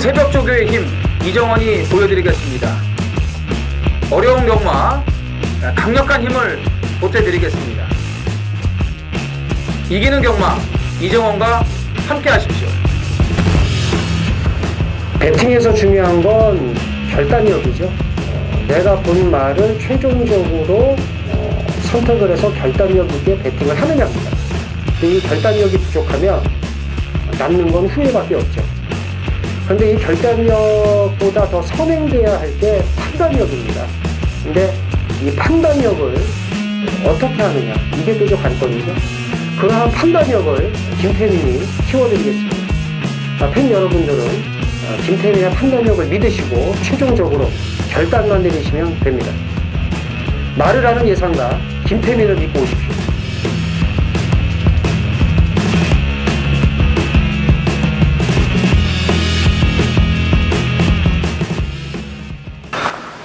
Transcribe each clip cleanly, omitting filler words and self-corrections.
새벽 조교의 힘 이정원이 보여드리겠습니다. 어려운 경마 강력한 힘을 보태드리겠습니다. 이기는 경마 이정원과 함께 하십시오. 배팅에서 중요한 건 결단력이죠. 내가 본 말을 최종적으로 선택을 해서 결단력 있게 배팅을 하느냐입니다. 이 결단력이 부족하면 남는 건 후회밖에 없죠. 그런데 이 결단력보다 더 선행돼야 할 게 판단력입니다. 근데 이 판단력을 어떻게 하느냐, 이게 또 관건이죠. 그러한 판단력을 김태민이 키워드리겠습니다. 팬 여러분들은 김태민의 판단력을 믿으시고 최종적으로 결단만 내리시면 됩니다. 말을 하는 예상가 김태민을 믿고 오십시오.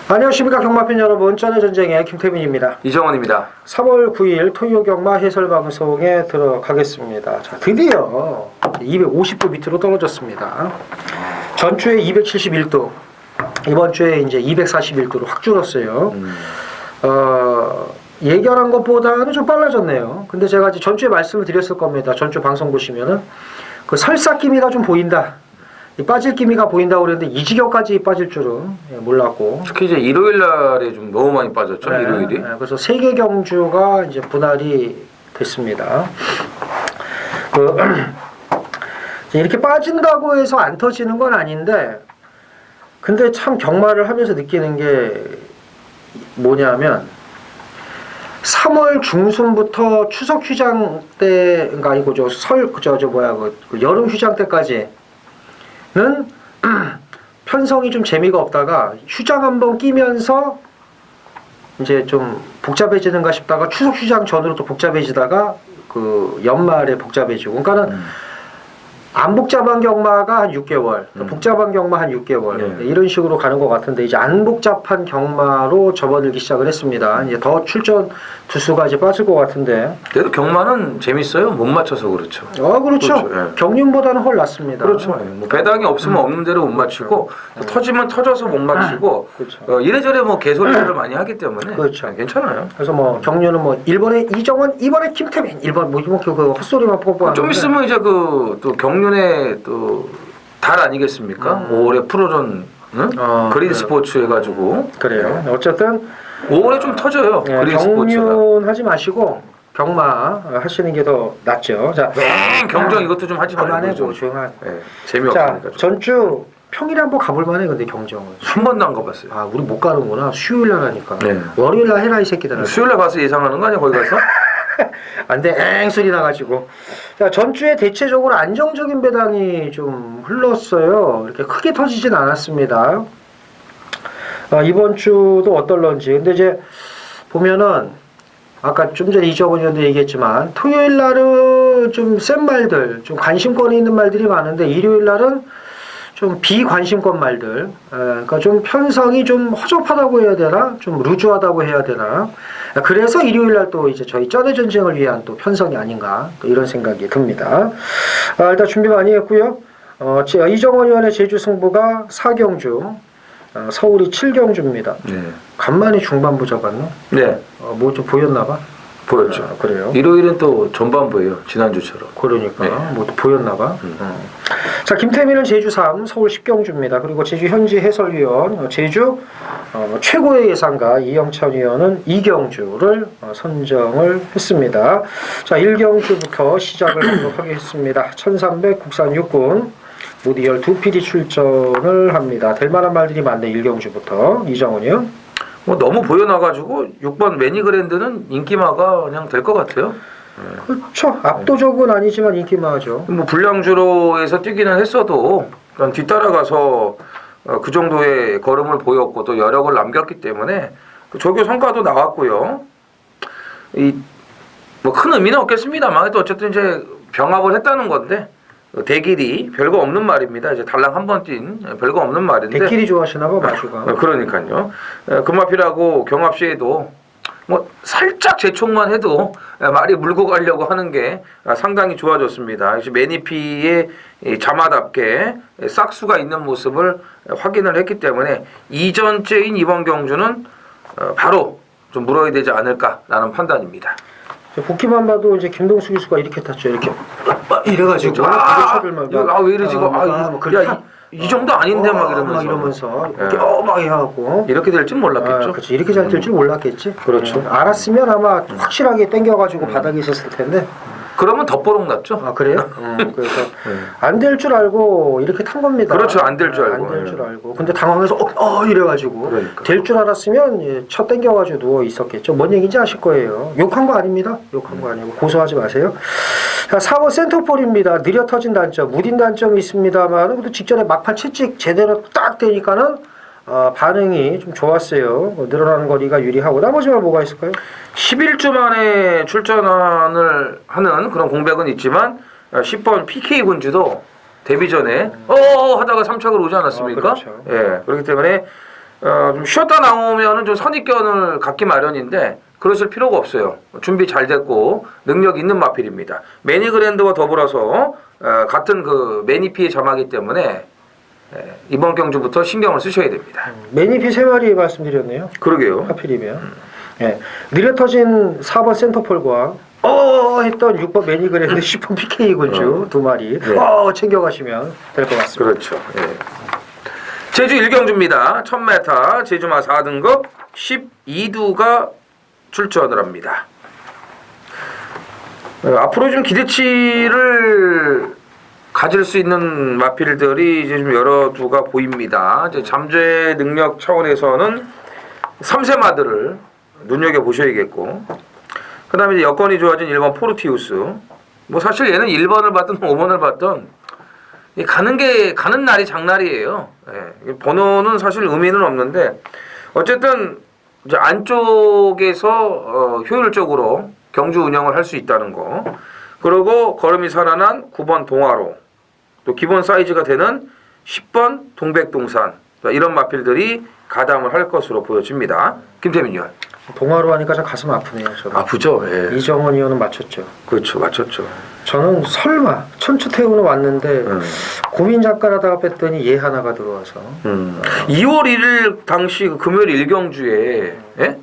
안녕하십니까 경마팬 여러분, 쩐의전쟁의 김태민입니다. 이정원입니다. 3월 9일 토요 경마 해설방송에 들어가겠습니다. 자, 드디어 250도 밑으로 떨어졌습니다. 전주에 271도, 이번 주에 이제 241도로 확 줄었어요. 예견한 것보다는 좀 빨라졌네요. 근데 제가 이제 전주에 말씀을 드렸을 겁니다. 전주 방송 보시면은 그 설사 기미가 좀 보인다, 빠질 기미가 보인다고 그랬는데 이 지경까지 빠질 줄은 몰랐고, 특히 이제 일요일 날에 좀 너무 많이 빠졌죠. 네, 일요일이. 네, 그래서 세 개 경주가 이제 분할이 됐습니다. 이렇게 빠진다고 해서 안 터지는 건 아닌데, 근데 참 경마를 하면서 느끼는 게 뭐냐면 3월 중순부터 추석 휴장 때가 아니고 그 여름 휴장 때까지는 편성이 좀 재미가 없다가 휴장 한번 끼면서 이제 좀 복잡해지는가 싶다가 추석 휴장 전으로 또 복잡해지다가 그 연말에 복잡해지고, 그러니까는 안 복잡한 경마가 한 6개월, 복잡한 경마 한 6개월, 이런 식으로 가는 것 같은데, 이제 안 복잡한 경마로 접어들기 시작을 했습니다. 이제 더 출전 두수가 이제 빠질 것 같은데. 그래도 경마는 재밌어요. 못 맞춰서 그렇죠. 그렇죠. 그렇죠. 예. 경륜보다는 훨 낫습니다. 그렇죠. 뭐 배당이 없으면 없는 대로 못 맞추고, 그렇죠. 터지면 터져서 못 맞추고, 그렇죠. 이래저래 뭐 개소리를 많이 하기 때문에 그렇죠. 괜찮아요. 그래서 뭐 경륜은 뭐 1번에 이정원, 2번에 김태민, 1번 뭐 그 헛소리만 뽀뽀하는. 좀 있으면 이제 그 또 경륜의 또 달 아니겠습니까? 5월에 프로전 그린 스포츠 해가지고. 그래요. 어쨌든 5월에 좀 터져요. 그린 스포츠가. 경륜 하지 마시고 경마 하시는 게 더 낫죠. 자, 경정 이것도 좀 하지 말고 그만해고 조용한. 재미없으니까. 자, 전주 평일에 한번 가볼 만해. 근데 경정은 한 번도 안 가봤어요. 아, 우리 못 가는구나. 수요일 날 하니까. 네. 월요일 날 해라 이 새끼들아. 수요일 날 가서 예상하는 거 아니야 거기 가서? 안 돼, 엥 소리 나가지고. 자, 전주에 대체적으로 안정적인 배당이 좀 흘렀어요. 이렇게 크게 터지진 않았습니다. 이번 주도 어떨런지. 근데 이제 보면은 아까 좀 전에 이정원 의원도 얘기했지만 토요일 날은 좀 센 말들, 좀 관심권이 있는 말들이 많은데, 일요일 날은 좀 비관심권 말들, 그러니까 좀 편성이 좀 허접하다고 해야 되나, 좀 루즈하다고 해야 되나. 그래서 일요일 날 또 이제 저희 쩐의 전쟁을 위한 또 편성이 아닌가, 또 이런 생각이 듭니다. 일단 준비 많이 했고요. 이정원 의원의 제주 승부가 4경주, 서울이 7경주입니다. 네. 간만에 중반부 잡았나? 네. 뭐 좀 보였나봐? 보였죠. 그래요. 일요일은 또 전반부예요. 지난주처럼. 그러니까 네. 뭐 또 보였나봐. 자, 김태민은 제주 3, 서울 10경주입니다. 그리고 제주 현지 해설위원, 제주 최고의 예상가 이영찬 위원은 2경주를 선정을 했습니다. 자, 1경주부터 시작을 하도록 하겠습니다. 1300 국산 육군 모두 12필이 출전을 합니다. 될 만한 말들이 많네. 1경주부터. 이정훈이요? 뭐 너무 보여놔가지고 6번 매니그랜드는 인기마가 그냥 될 것 같아요. 그렇죠. 압도적은 아니지만 인기마죠. 뭐 불량주로에서 뛰기는 했어도 뒤따라가서 그 정도의 걸음을 보였고 또 여력을 남겼기 때문에 그 조교 성과도 나왔고요. 뭐 큰 의미는 없겠습니다만 또 어쨌든 이제 병합을 했다는 건데, 대길이 별거 없는 말입니다. 이제 달랑 한 번 뛴 별거 없는 말인데. 대길이 좋아하시나 봐, 마주가. 그러니까요. 금마필하고 경합 시에도 뭐 살짝 재촉만 해도 말이 물고 가려고 하는 게 상당히 좋아졌습니다. 역시 매니피의 자마답게 싹수가 있는 모습을 확인을 했기 때문에 이전째인 이번 경주는 바로 좀 물어야 되지 않을까라는 판단입니다. 복귀만 봐도 이제 김동수 기수가 이렇게 탔죠. 이렇게 이래가지고 왜 이러지? 이 정도 아닌데 막 이러면서 이렇게 막 해갖고 이렇게 될 줄 몰랐겠죠. 그렇지. 이렇게 잘 될 줄 몰랐겠지. 그렇죠. 알았으면 아마 확실하게 땡겨가지고 바닥에 있었을 텐데. 그러면 덧보록 났죠. 아 그래요? 그래서 안 될 줄 알고 이렇게 탄 겁니다. 그렇죠. 안 될 줄 알고. 안 될 줄 알고. 근데 당황해서 이래가지고 그러니까. 될 줄 알았으면 첫 땡겨가지고 누워 있었겠죠. 뭔 얘기인지 아실 거예요. 욕한 거 아닙니다. 욕한 거 아니고 고소하지 마세요. 자, 4번 센터폴입니다. 느려 터진 단점, 무딘 단점이 있습니다만 그래도 직전에 막판 채찍 제대로 딱 되니까는 반응이 좀 좋았어요. 늘어나는 거리가 유리하고 나머지만 뭐가 있을까요? 11주 만에 출전을 하는 그런 공백은 있지만 10번 PK 군주도 데뷔 전에 하다가 3착을 오지 않았습니까? 그렇죠. 예, 그렇기 때문에 좀 쉬었다 나오면은 좀 선입견을 갖기 마련인데 그러실 필요가 없어요. 준비 잘 됐고 능력 있는 마필입니다. 매니그랜드와 더불어서 같은 그 매니피의 자마기 때문에 이번 경주부터 신경을 쓰셔야 됩니다. 매니피 3마리 말씀드렸네요. 그러게요. 하필이면. 예. 느려 터진 4번 센터폴과 했던 6번 매니그랜드 10번 PK 군주 2마리 챙겨가시면 될 것 같습니다. 그렇죠. 예. 제주 1경주입니다. 1000m 제주마 4등급 12두가 출전을 합니다. 앞으로 좀 기대치를 가질 수 있는 마필들이 이제 좀 여러 두가 보입니다. 이제 잠재 능력 차원에서는 3세마들을 눈여겨 보셔야겠고, 그 다음에 이제 여건이 좋아진 1번 포르티우스. 뭐 사실 얘는 1번을 받든 5번을 받든 가는 날이 장날이에요. 예. 번호는 사실 의미는 없는데 어쨌든 이제 안쪽에서 효율적으로 경주 운영을 할 수 있다는 거. 그리고 걸음이 살아난 9번 동화로, 또 기본 사이즈가 되는 10번 동백동산, 이런 마필들이 가담을 할 것으로 보여집니다. 김태민 의원. 동화로 하니까 좀 가슴 아프네요. 저는. 아프죠. 예. 이정원 의원은 맞췄죠. 그렇죠, 맞췄죠. 저는 설마 천추태우는 왔는데 고민 잠깐 하다가 뺐더니 얘 하나가 들어와서 2월 1일 당시 그 금요일 1경주에 예?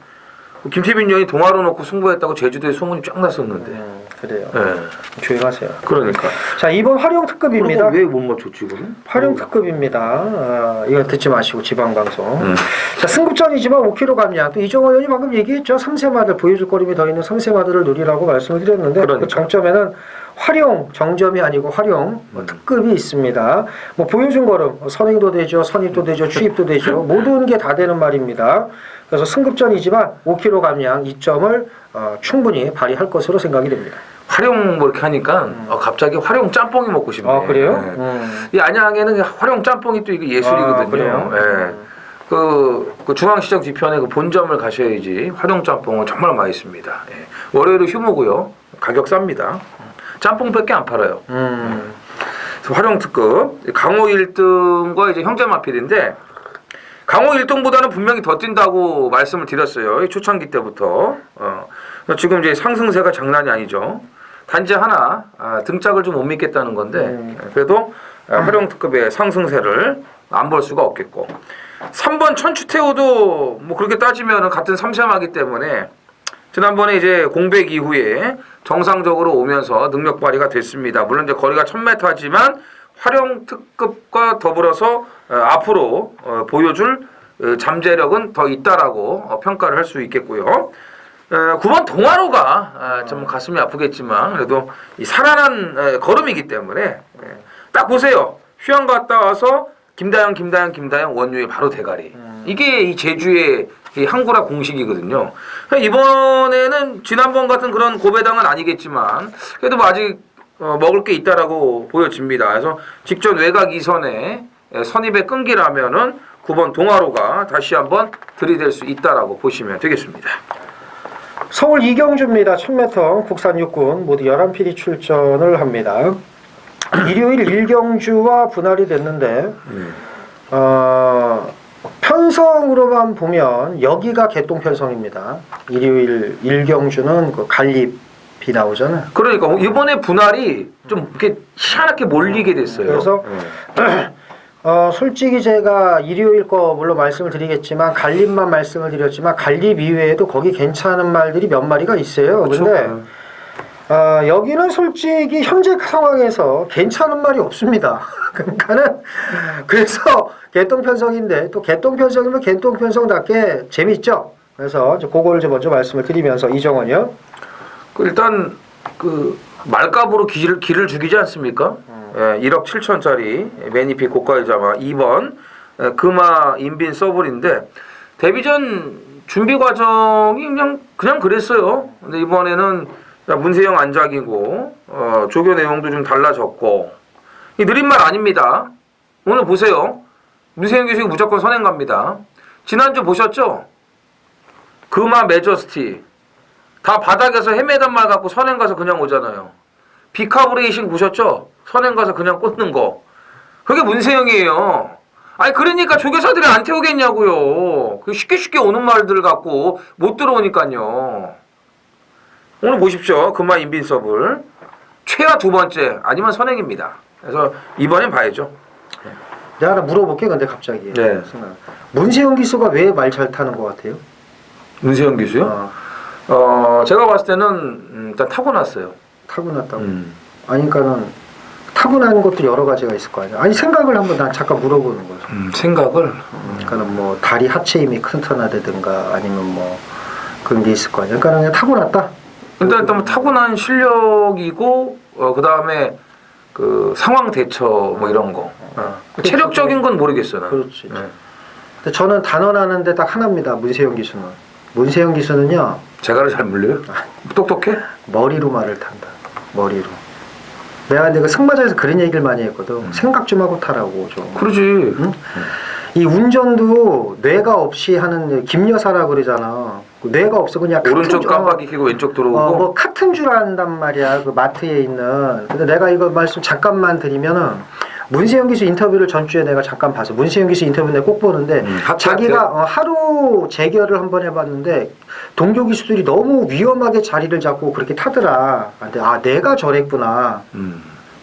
김태민 의원이 동화로 놓고 승부했다고 제주도에 소문이 쫙 났었는데. 그래요. 예. 조용하세요. 그러니까. 자, 2번 활용 특급입니다. 왜 못 맞췄지 그럼? 활용 특급입니다. 이거 듣지 마시고 지방방송. 자, 승급전이지만 5kg 감량. 또 이정원 의원이 방금 얘기했죠. 3세마들 보여줄 거림이 더 있는 3세마들을 누리라고 말씀을 드렸는데 그러니까. 그 정점에는 활용 정점이 아니고 활용 특급이 있습니다. 뭐 보여준 거름 선행도 되죠, 선입도 되죠, 추입도 되죠. 모든 게 다 되는 말입니다. 그래서 승급전이지만 5kg 감량 이점을 충분히 발휘할 것으로 생각이 됩니다. 활용 뭐 이렇게 하니까 갑자기 활용 짬뽕이 먹고 싶네. 아 그래요? 이 안양에는 활용 짬뽕이 또 이게 예술이거든요. 그래요? 예. 그 중앙시장 뒤편에 그 본점을 가셔야지 활용 짬뽕은 정말 맛있습니다. 예. 월요일은 휴무고요. 가격 쌉니다. 짬뽕밖에 안 팔아요. 그래서 활용 특급 강호 1등과 이제 형제 마필인데 강호 1등보다는 분명히 더 뛴다고 말씀을 드렸어요. 초창기 때부터. 지금 이제 상승세가 장난이 아니죠. 단지 하나 등짝을 좀 못 믿겠다는 건데 그래도 활용 특급의 상승세를 안 볼 수가 없겠고 3번 천추태우도 뭐 그렇게 따지면 같은 3세마기 때문에 지난번에 이제 공백 이후에 정상적으로 오면서 능력 발휘가 됐습니다. 물론 이제 거리가 1000m지만 활용 특급과 더불어서 앞으로 보여줄 잠재력은 더 있다라고 평가를 할 수 있겠고요. 9번 동화로가 좀 가슴이 아프겠지만 그래도 이 살아난 걸음이기 때문에 딱 보세요. 휴양 갔다 와서 김다영 원유의 바로 대가리. 이게 이 제주의 이 항구라 공식이거든요. 이번에는 지난번 같은 그런 고배당은 아니겠지만 그래도 뭐 아직 먹을 게 있다라고 보여집니다. 그래서 직전 외곽 이선에 선입의 끈기라면은 9번 동화로가 다시 한번 들이댈 수 있다라고 보시면 되겠습니다. 서울 이경주입니다. 1000m 국산 육군 모두 11필이 출전을 합니다. 일요일 1경주와 분할이 됐는데 편성으로만 보면 여기가 개똥 편성입니다. 일요일 일경주는 그 갈립이 나오잖아요. 그러니까 이번에 분할이 좀 이렇게 희한하게 몰리게 됐어요. 그래서 솔직히 제가 일요일 거 물론 말씀을 드리겠지만 갈립만 말씀을 드렸지만 갈립 이외에도 거기 괜찮은 말들이 몇 마리가 있어요. 그렇죠. 근데 여기는 솔직히 현재 상황에서 괜찮은 말이 없습니다. 그러니까는 그래서 개똥편성인데 또 개똥편성이면 개똥편성답게 재밌죠. 그래서 그거를 좀 먼저 말씀을 드리면서 이정원이요. 일단 그 말값으로 기를 죽이지 않습니까? 1억 7천짜리 매니피 고가의 자마 2번 금화 인빈 서블인데 데뷔전 준비 과정이 그냥 그랬어요. 근데 이번에는 문세영 안작이고 조교 내용도 좀 달라졌고 이 느린 말 아닙니다. 오늘 보세요. 문세영 교수가 무조건 선행 갑니다. 지난주 보셨죠? 금화 메저스티 다 바닥에서 헤매단 말 갖고 선행 가서 그냥 오잖아요. 비카브레이싱 보셨죠? 선행 가서 그냥 꽂는 거. 그게 문세영이에요. 아니 그러니까 조교사들이 안 태우겠냐고요. 그 쉽게 오는 말들 갖고 못 들어오니까요. 오늘 보십시오. 금화 인빈서블 최하 2번째 아니면 선행입니다. 그래서 이번엔 봐야죠. 내가 하나 물어볼게. 근데 갑자기 네. 문세영 기수가 왜 말 잘 타는 것 같아요? 문세영 기수요? 제가 봤을 때는 일단 타고났어요. 타고났다고. 아니 그러니까는 타고나는 것도 여러 가지가 있을 거 아니야. 아니 생각을 한번 난 잠깐 물어보는 거죠. 생각을? 그러니까는 뭐 다리 하체 힘이 튼튼하다든가 아니면 뭐 그런 게 있을 거 아니야. 그러니까 그냥 타고났다. 일단 뭐 타고난 실력이고 그 다음에 그 상황 대처 뭐 이런 거. 체력적인 건 모르겠어요. 나는. 그렇지. 근데 저는 단언하는데 딱 하나입니다. 문세영 기수는. 문세영 기수는요. 제가를 잘 물려요? 똑똑해? 머리로 말을 탄다. 머리로. 내가 근데 그 승마장에서 그런 얘기를 많이 했거든. 생각 좀 하고 타라고 좀. 그러지. 응? 이 운전도 뇌가 없이 하는 김여사라 그러잖아. 뇌가 없어 그냥 오른쪽 깜빡이 켜고 왼쪽 들어오고. 뭐 같은 줄 안단 말이야. 그 마트에 있는. 근데 내가 이거 말씀 잠깐만 드리면은 문세영 기수 인터뷰를 전주에 내가 잠깐 봐서 문세영 기수 인터뷰 내가 꼭 보는데 자기가 하루 재결을 한번 해봤는데 동료 기수들이 너무 위험하게 자리를 잡고 그렇게 타더라. 근데 내가 저랬구나.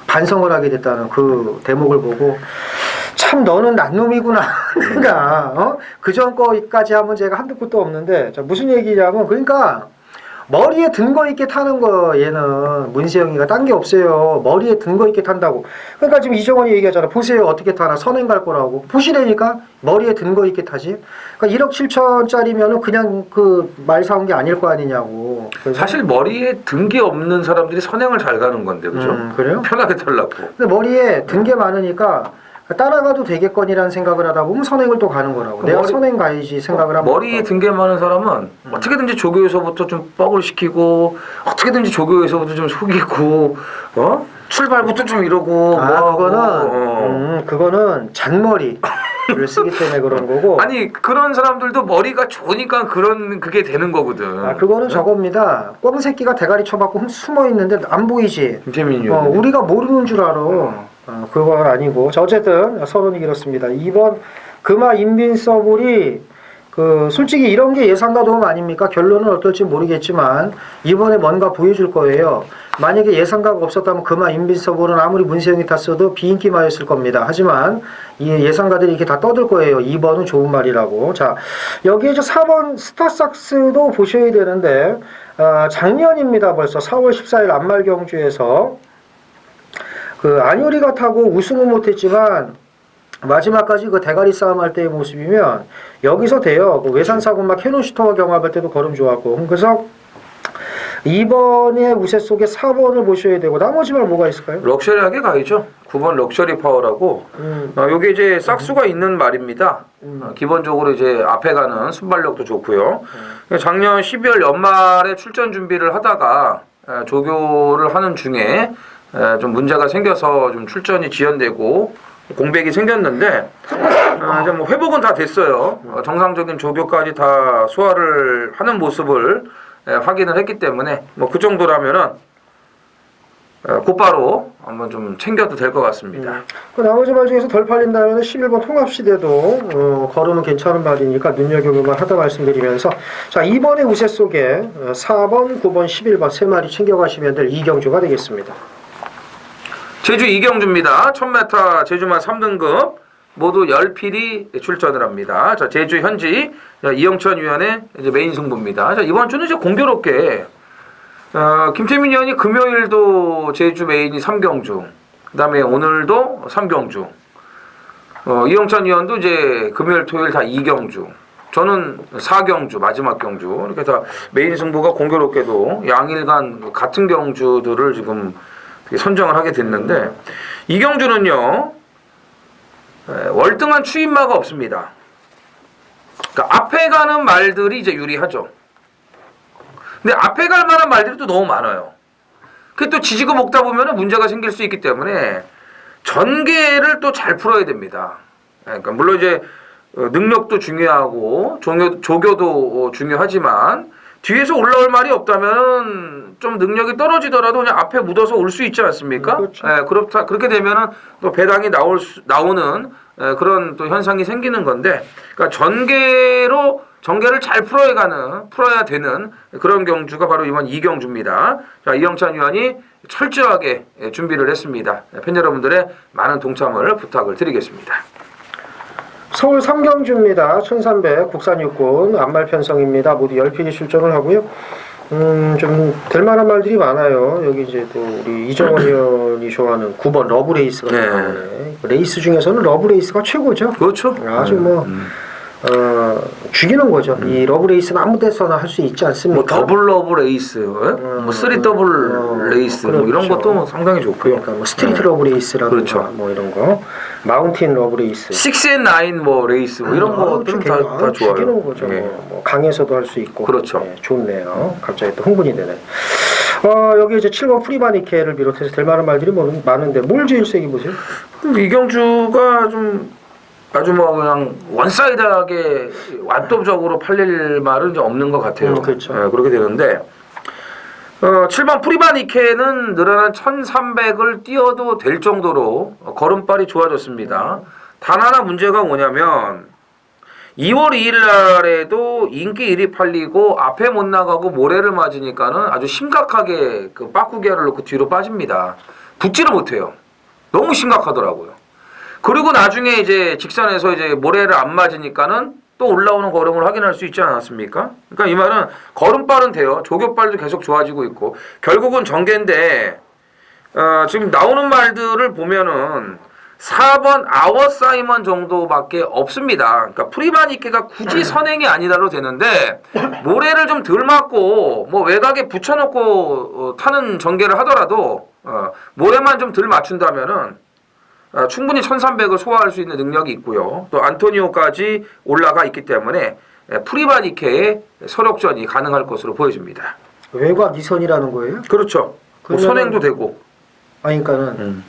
반성을 하게 됐다는 그 대목을 보고 참 너는 난놈이구나. 내가 그전 거까지 하면 제가 한두 끝도 없는데 자, 무슨 얘기냐면 그러니까 머리에 든 거 있게 타는 거 얘는 문세영이가 딴 게 없어요. 머리에 든 거 있게 탄다고. 그러니까 지금 이정원이 얘기하잖아. 보세요 어떻게 타나 선행 갈 거라고. 보시라니까 머리에 든 거 있게 타지. 그러니까 1억 7천짜리면은 그냥 그 말 사온 게 아닐 거 아니냐고. 사실 머리에 든 게 없는 사람들이 선행을 잘 가는 건데 그죠? 그래요? 편하게 타려고. 근데 머리에 든 게 많으니까 따라가도 되겠거니라는 생각을 하다 보면 선행을 또 가는 거라고. 내가 선행 가야지 생각을 하면. 머리에 든 게 많은 사람은 어떻게든지 조교에서부터 좀 뻑을 시키고 어떻게든지 조교에서부터 좀 속이고 출발부터 좀 이러고 그거는 잔머리를 쓰기 때문에 그런 거고. 아니 그런 사람들도 머리가 좋으니까 그게 되는 거거든. 그거는 저겁니다. 꽝새끼가 대가리 쳐박고 숨어 있는데 안 보이지. 재민이요. 우리가 모르는 줄 알아. 그건 아니고. 자, 어쨌든 서론이 길었습니다. 2번 금화 인빈서블이 솔직히 이런 게 예상과 도움 아닙니까? 결론은 어떨지 모르겠지만 이번에 뭔가 보여줄 거예요. 만약에 예상가가 없었다면 금화 인빈서블은 아무리 문세영이 탔어도 비인기마였을 겁니다. 하지만 이 예상가들이 이렇게 다 떠들 거예요. 2번은 좋은 말이라고. 자, 여기에 4번 스타삭스도 보셔야 되는데 작년입니다. 벌써 4월 14일 안말경주에서 안효리가 타고 우승은 못했지만 마지막까지 그 대가리 싸움 할 때의 모습이면 여기서 돼요. 외산사고 막 캐논슈터와 경합할 때도 걸음 좋았고. 그래서 2번의 우세 속에 4번을 보셔야 되고 나머지 말 뭐가 있을까요? 럭셔리하게 가야죠. 9번 럭셔리 파워라고. 요게 이제 싹수가 있는 말입니다. 기본적으로 이제 앞에 가는 순발력도 좋고요. 작년 12월 연말에 출전 준비를 하다가 조교를 하는 중에 좀 문제가 생겨서 좀 출전이 지연되고 공백이 생겼는데 이제 뭐 회복은 다 됐어요. 정상적인 조교까지 다 소화를 하는 모습을 확인을 했기 때문에 뭐 그 정도라면은 곧바로 한번 좀 챙겨도 될 것 같습니다. 그 나머지 말 중에서 덜 팔린다면 11번 통합시대도 걸으면 괜찮은 말이니까 눈여겨볼만 하다 말씀드리면서 자 2번의 우세 속에 4번, 9번, 11번 세 마리 챙겨가시면 될 이경주가 되겠습니다. 제주 이경주입니다. 1000m 제주만 3등급 모두 10필이 출전을 합니다. 자, 제주 현지 이영천 위원의 이제 메인 승부입니다. 자, 이번 주는 이제 공교롭게 김태민 위원이 금요일도 제주 메인이 3경주, 그다음에 오늘도 3경주, 이영찬 위원도 이제 금요일, 토요일 다 2경주, 저는 4경주 마지막 경주 이렇게 다 메인 승부가 공교롭게도 양일간 같은 경주들을 지금 선정을 하게 됐는데 이 경주는요 월등한 추임마가 없습니다. 그러니까 앞에 가는 말들이 이제 유리하죠. 근데 앞에 갈 만한 말들이 또 너무 많아요. 그게 또 지지고 볶다 보면 문제가 생길 수 있기 때문에 전개를 또 잘 풀어야 됩니다. 그러니까 물론 이제 능력도 중요하고 조교도 중요하지만 뒤에서 올라올 말이 없다면 좀 능력이 떨어지더라도 그냥 앞에 묻어서 올 수 있지 않습니까? 그렇죠. 그렇게 되면은 또 배당이 나오는 그런 또 현상이 생기는 건데, 그러니까 전개를 잘 풀어야 되는 그런 경주가 바로 이번 이경주입니다. 자, 이영찬 위원이 철저하게 준비를 했습니다. 팬 여러분들의 많은 동참을 부탁을 드리겠습니다. 서울 3경주입니다. 1300 국산 육군 안말 편성입니다. 모두 10필이 출전을 하고요. 좀 될만한 말들이 많아요. 여기 이제 또 우리 이정원 의원이 좋아하는 9번 러브레이스가 나오네. 레이스 중에서는 러브레이스가 최고죠. 그렇죠. 아주 죽이는 거죠. 이 러브레이스는 아무 데서나 할 수 있지 않습니까? 뭐 더블 러브 레이스, 뭐 쓰리 더블 레이스, 뭐 이런 그렇죠. 것도 상당히 좋고요. 그러니까 뭐 스트리트 러브레이스라든가 그렇죠. 뭐 이런 거, 마운틴 러브레이스, 6&9 뭐 레이스, 뭐 이런 것들은 다 좋아요. 죽이는 거죠. 예. 뭐 강에서도 할 수 있고. 그렇죠. 네, 좋네요. 갑자기 또 흥분이 되네. 여기 이제 7번 프리바니케를 비롯해서 될 만한 말들이 많은데 뭘 제일 세게 보세요? 이경주가 좀 아주 뭐 그냥 원사이드하게 완도적으로 팔릴 말은 이제 없는 것 같아요. 그렇죠. 그렇게 되는데 7번 프리바니케는 늘어난 1300을 뛰어도 될 정도로 걸음발이 좋아졌습니다. 단 하나 문제가 뭐냐면 2월 2일 날에도 인기 1위 팔리고 앞에 못 나가고 모래를 맞으니까는 아주 심각하게 그 빠꾸기아를 놓고 뒤로 빠집니다. 붙지를 못해요. 너무 심각하더라고요. 그리고 나중에 이제 직선에서 이제 모래를 안 맞으니까는 또 올라오는 걸음을 확인할 수 있지 않았습니까? 그러니까 이 말은 걸음발은 돼요. 조교발도 계속 좋아지고 있고 결국은 전개인데 지금 나오는 말들을 보면은 4번 아워 사이먼 정도밖에 없습니다. 그러니까 프리바니케가 굳이 선행이 아니라도 되는데 모래를 좀 덜 맞고 뭐 외곽에 붙여놓고 타는 전개를 하더라도 모래만 좀 덜 맞춘다면은 충분히 1300을 소화할 수 있는 능력이 있고요. 또 안토니오까지 올라가 있기 때문에 프리바니케의 서력전이 가능할 것으로 보여집니다. 외곽 이선이라는 거예요? 그렇죠. 뭐 선행도 되고. 그러니까는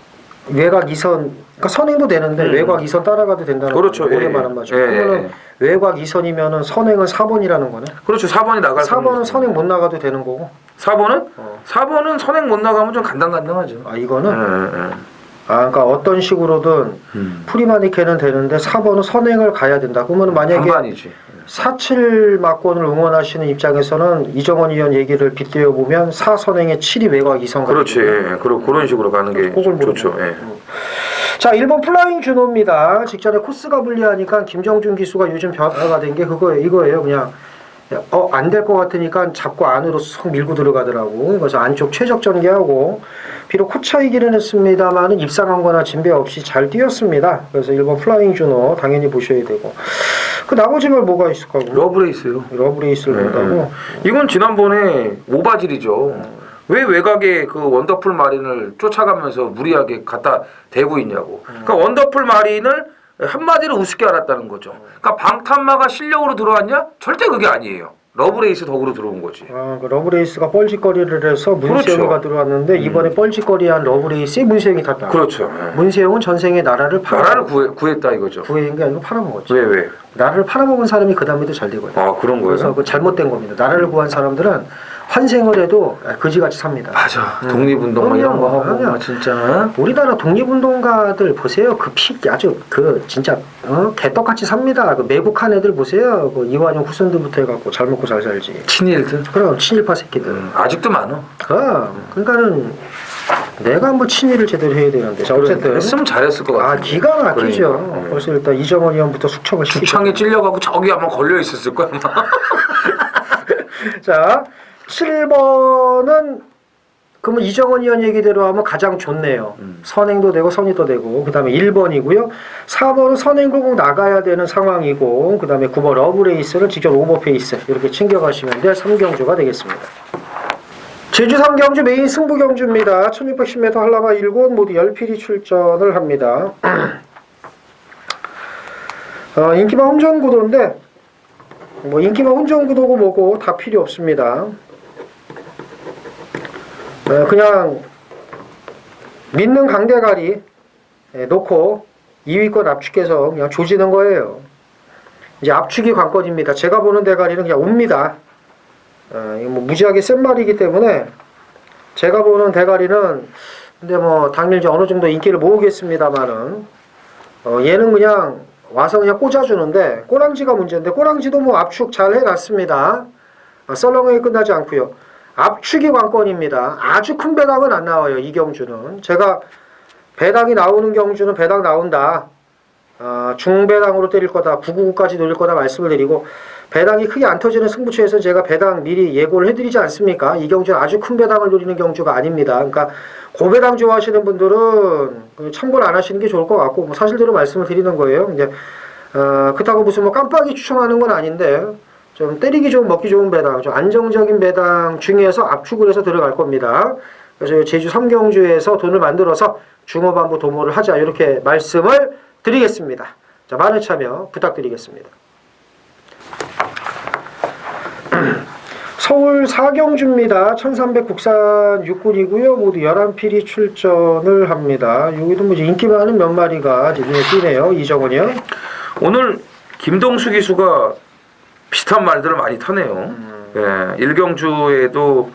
외곽 이선, 그러니까 선행도 되는데 외곽 이선 따라가도 된다는 그렇죠. 거예요. 오랜만한 말이죠. 그러면은 외곽 이선이면은 선행은 4번이라는 거네. 그렇죠. 4번이 나갈 4번은 선행 못 나가도 되는 거고. 4번은? 4번은 선행 못 나가면 좀 간당간당하죠. 이거는 그러니까 어떤 식으로든 프리마니케는 되는데 4번은 선행을 가야 된다. 그러면 만약에 반반이지. 4-7 막권을 응원하시는 입장에서는 이정원 의원 얘기를 빗대어 보면 4선행에 7이 외곽 이선. 그렇지. 그런 식으로 가는 게 좋죠. 자, 1번 플라잉 준호입니다. 직전에 코스가 불리하니까 김정준 기수가 요즘 변화가 된 게 이거예요. 그냥 안 될 것 같으니까 잡고 안으로 쏙 밀고 들어가더라고. 그래서 안쪽 최적 전개하고 비록 코차이기는 했습니다만은 입상한 거나 진배 없이 잘 뛰었습니다. 그래서 1번 플라잉 준호 당연히 보셔야 되고. 그 나머지 말 뭐가 있을까? 러브레이스요. 러브레이스를 본다고? 이건 지난번에 오바질이죠. 왜 외곽에 그 원더풀 마린을 쫓아가면서 무리하게 갖다 대고 있냐고. 그러니까 원더풀 마린을 한마디로 우습게 알았다는 거죠. 그러니까 방탄마가 실력으로 들어왔냐? 절대 그게 아니에요. 러브레이스 덕으로 들어온 거지. 그 러브레이스가 뻘짓거리를 해서 문세영이가 그렇죠. 들어왔는데 이번에 뻘짓거리한 러브레이스에 문세영이 탔다. 그렇죠. 문세영은 전생에 나라를 구했다 이거죠. 구한 게 아니고 팔아먹었지. 왜? 나라를 팔아먹은 사람이 그 다음에도 잘 되거든요. 그런 거예요? 그래서 그 잘못된 겁니다. 나라를 구한 사람들은 환생을 해도 거지같이 삽니다. 맞아. 독립운동 뭐 이런 거 하고 그럼요. 진짜. 우리나라 독립운동가들 보세요. 그 피 아주 그 진짜 개떡같이 삽니다. 그 매국한 애들 보세요. 그 이완용 후손들부터 해갖고 잘 먹고 잘 살지. 친일들. 그럼 친일파 새끼들. 아직도 많어. 그러니까는 내가 뭐 친일을 제대로 해야 되는데. 자, 어쨌든 했으면 잘했을 것 같아. 기가 막히죠. 그러니까. 벌써 일단 이정원 의원부터 숙청을 시키고. 수창에 찔려가고 저기 아마 걸려 있었을 거야. 자, 7번은 그러면 이정원 의원 얘기대로 하면 가장 좋네요. 선행도 되고 선의도 되고. 그 다음에 1번이고요. 4번은 선행도 꼭 나가야 되는 상황이고, 그 다음에 9번 러브레이스를 직접 오버페이스 이렇게 챙겨가시면 될 3경주가 되겠습니다. 제주 3경주 메인 승부 경주입니다. 1610m 한라마 1군 모두 10필이 출전을 합니다. 인기만 혼전구도인데 뭐 인기만 혼전구도고 뭐고 다 필요 없습니다. 그냥 믿는 강대가리 놓고 2위권 압축해서 그냥 조지는 거예요. 이제 압축이 관건입니다. 제가 보는 대가리는 그냥 옵니다. 이거 뭐 무지하게 센 말이기 때문에 제가 보는 대가리는 근데 뭐 당일 이제 어느 정도 인기를 모으겠습니다만은 얘는 그냥 와서 그냥 꽂아주는데 꼬랑지가 문제인데 꼬랑지도 뭐 압축 잘 해놨습니다. 썰렁하게 끝나지 않고요. 압축이 관건입니다. 아주 큰 배당은 안 나와요. 이 경주는 제가 배당이 나오는 경주는 배당 나온다. 중배당으로 때릴 거다. 999까지 노릴 거다 말씀을 드리고 배당이 크게 안 터지는 승부처에서 제가 배당 미리 예고를 해드리지 않습니까? 이 경주는 아주 큰 배당을 노리는 경주가 아닙니다. 그러니까 고배당 좋아하시는 분들은 참고를 안 하시는 게 좋을 것 같고 뭐 사실대로 말씀을 드리는 거예요. 이제 그렇다고 무슨 뭐 깜빡이 추천하는 건 아닌데 좀 때리기 좋은 먹기 좋은 배당, 좀 안정적인 배당 중에서 압축을 해서 들어갈 겁니다. 그래서 제주 3경주에서 돈을 만들어서 중후반부 도모를 하자 이렇게 말씀을 드리겠습니다. 자, 많은 참여 부탁드리겠습니다. 서울 4경주입니다. 1300 국산 육군이고요. 모두 11필이 출전을 합니다. 여기도 뭐 인기 많은 몇 마리가 눈에 띄네요. 이정원이요. 오늘 김동수 기수가 비슷한 말들을 많이 타네요. 예, 1경주에도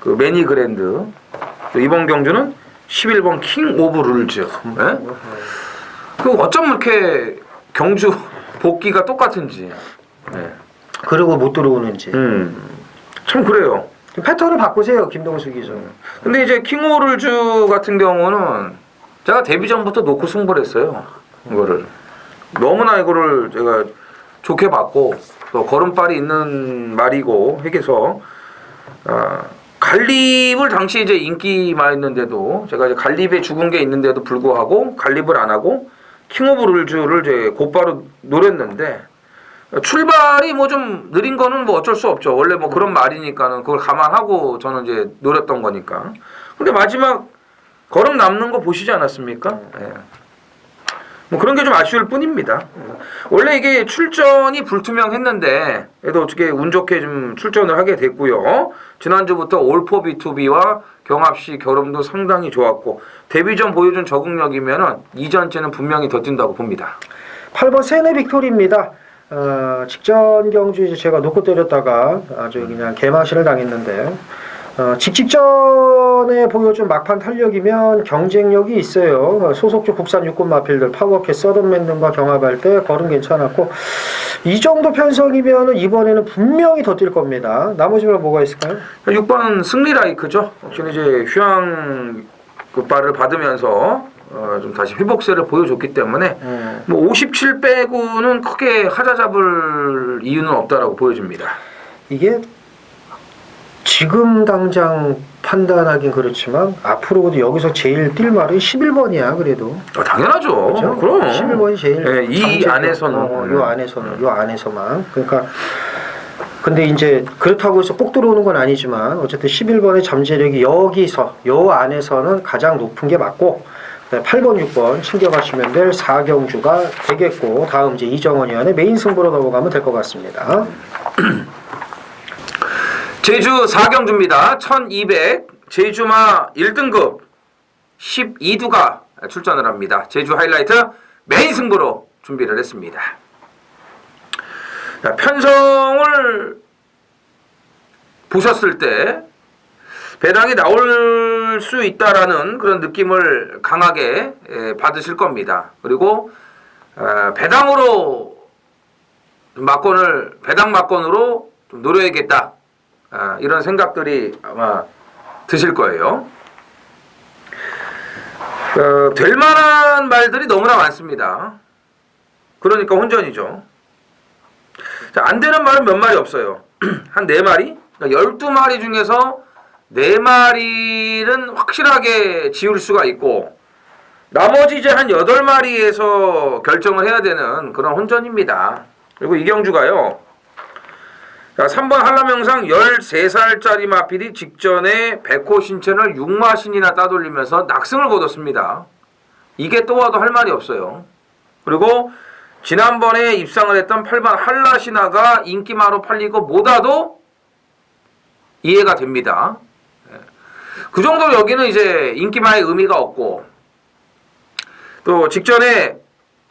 그 매니 그랜드, 또 이번 경주는 11번 킹 오브 룰즈. 예? 그 어쩜 이렇게 경주 복귀가 똑같은지. 예. 그리고 못 들어오는지. 참 그래요. 패턴을 바꾸세요, 김동수 기수. 근데 이제 킹 오브 룰즈 같은 경우는 제가 데뷔 전부터 놓고 승부를 했어요. 이거를 너무나 이거를 제가 좋게 봤고 또 걸음발이 있는 말이고 해서 갈립을 당시 이제 인기만 있는데도 제가 이제 갈립에 죽은 게 있는데도 불구하고 갈립을 안 하고 킹 오브 룰즈를 이제 곧바로 노렸는데 출발이 뭐 좀 느린 거는 뭐 어쩔 수 없죠. 원래 뭐 그런 말이니까는 그걸 감안하고 저는 이제 노렸던 거니까. 근데 마지막 걸음 남는 거 보시지 않았습니까? 예. 뭐 그런 게 좀 아쉬울 뿐입니다. 원래 이게 출전이 불투명했는데 그래도 어떻게 운 좋게 좀 출전을 하게 됐고요. 지난주부터 올포 B2B와 경합시 결함도 상당히 좋았고 데뷔 전 보여준 적응력이면은 이전째는 분명히 더 뛴다고 봅니다. 8번 세네 빅토리입니다. 직전 경주 이제 제가 놓고 때렸다가 아주 그냥 개마신을 당했는데 직전에 보여준 막판 탄력이면 경쟁력이 있어요. 소속주 국산 육군 마필들 파워캣 서든맨 등과 경합할 때 걸음 괜찮았고 이 정도 편성이면 이번에는 분명히 더 뛸 겁니다. 나머지가 뭐가 있을까요? 6번 승리라이크죠. 확실히 이제 휴양 발을 받으면서 좀 다시 회복세를 보여줬기 때문에 뭐 57 빼고는 크게 하자 잡을 이유는 없다라고 보여집니다. 이게 지금 당장 판단하긴 그렇지만 앞으로도 여기서 제일 뛸 말은 11번이야 그래도. 당연하죠. 그렇죠? 그럼 11번이 제일 네, 이 안에서는 요 안에서만 그러니까 근데 이제 그렇다고 해서 꼭 들어오는 건 아니지만 어쨌든 11번의 잠재력이 여기서 요 안에서는 가장 높은 게 맞고 8번, 6번 챙겨가시면 될 4경주가 되겠고 다음 이제 이정원 의원의 메인 승부로 넘어가면 될 것 같습니다. 제주 4경주입니다. 1200 제주마 1등급 12두가 출전을 합니다. 제주 하이라이트 메인 승부로 준비를 했습니다. 자, 편성을 보셨을 때 배당이 나올 수 있다라는 그런 느낌을 강하게 받으실 겁니다. 그리고 배당으로 배당 막건으로 좀 노려야겠다, 이런 생각들이 아마 드실 거예요. 될 만한 말들이 너무나 많습니다. 그러니까 혼전이죠. 자, 안 되는 말은 몇 마리 없어요. 한 4마리? 그러니까 12마리 중에서 4마리는 확실하게 지울 수가 있고, 나머지 이제 한 8마리에서 결정을 해야 되는 그런 혼전입니다. 그리고 이경주가요, 자, 3번 한라명상 13살짜리 마필이 직전에 백호 신천을 6마신이나 따돌리면서 낙승을 거뒀습니다. 이게 또 와도 할 말이 없어요. 그리고 지난번에 입상을 했던 8번 한라신화가 인기마로 팔리고 못 와도 이해가 됩니다. 그 정도로 여기는 이제 인기마의 의미가 없고, 또 직전에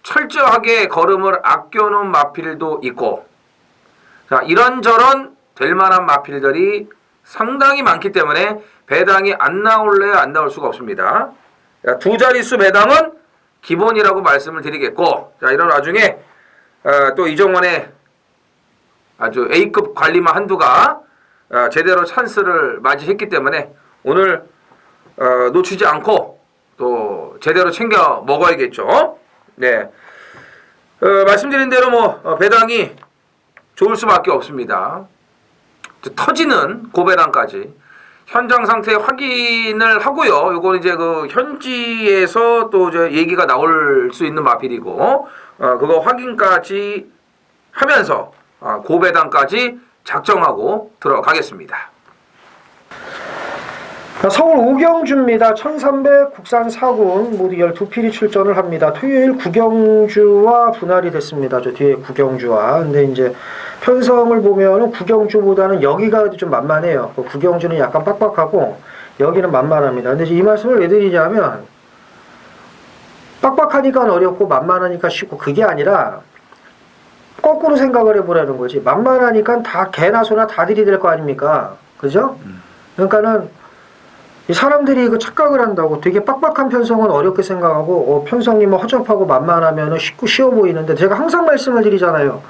철저하게 걸음을 아껴놓은 마필도 있고, 자, 이런저런 될 만한 마필들이 상당히 많기 때문에 배당이 안 나올래야 안 나올 수가 없습니다. 자, 2자릿수 배당은 기본이라고 말씀을 드리겠고, 자, 이런 와중에 또 이정원의 아주 A급 관리마 한두가 제대로 찬스를 맞이했기 때문에 오늘 놓치지 않고 또 제대로 챙겨 먹어야겠죠. 네, 말씀드린 대로 뭐 배당이 좋을 수밖에 없습니다. 터지는 고배당까지 현장 상태 확인을 하고요. 요거는 이제 그 현지에서 또 이제 얘기가 나올 수 있는 마필이고, 그거 확인까지 하면서 고배당까지 작정하고 들어가겠습니다. 서울 오경주입니다. 1300 국산 4군 모두 12필이 출전을 합니다. 토요일 구경주와 분할이 됐습니다. 저 뒤에 구경주와. 근데 이제 편성을 보면은 구경주보다는 여기가 좀 만만해요. 구경주는 약간 빡빡하고 여기는 만만합니다. 근데 이 말씀을 왜 드리냐면, 빡빡하니까 어렵고 만만하니까 쉽고, 그게 아니라 거꾸로 생각을 해보라는 거지. 만만하니까 다 개나 소나 다 들이댈 거 아닙니까? 그죠? 그러니까는 이 사람들이 그 착각을 한다고 되게 빡빡한 편성은 어렵게 생각하고, 편성이 뭐 허접하고 만만하면 쉽고 쉬워 보이는데, 제가 항상 말씀을 드리잖아요.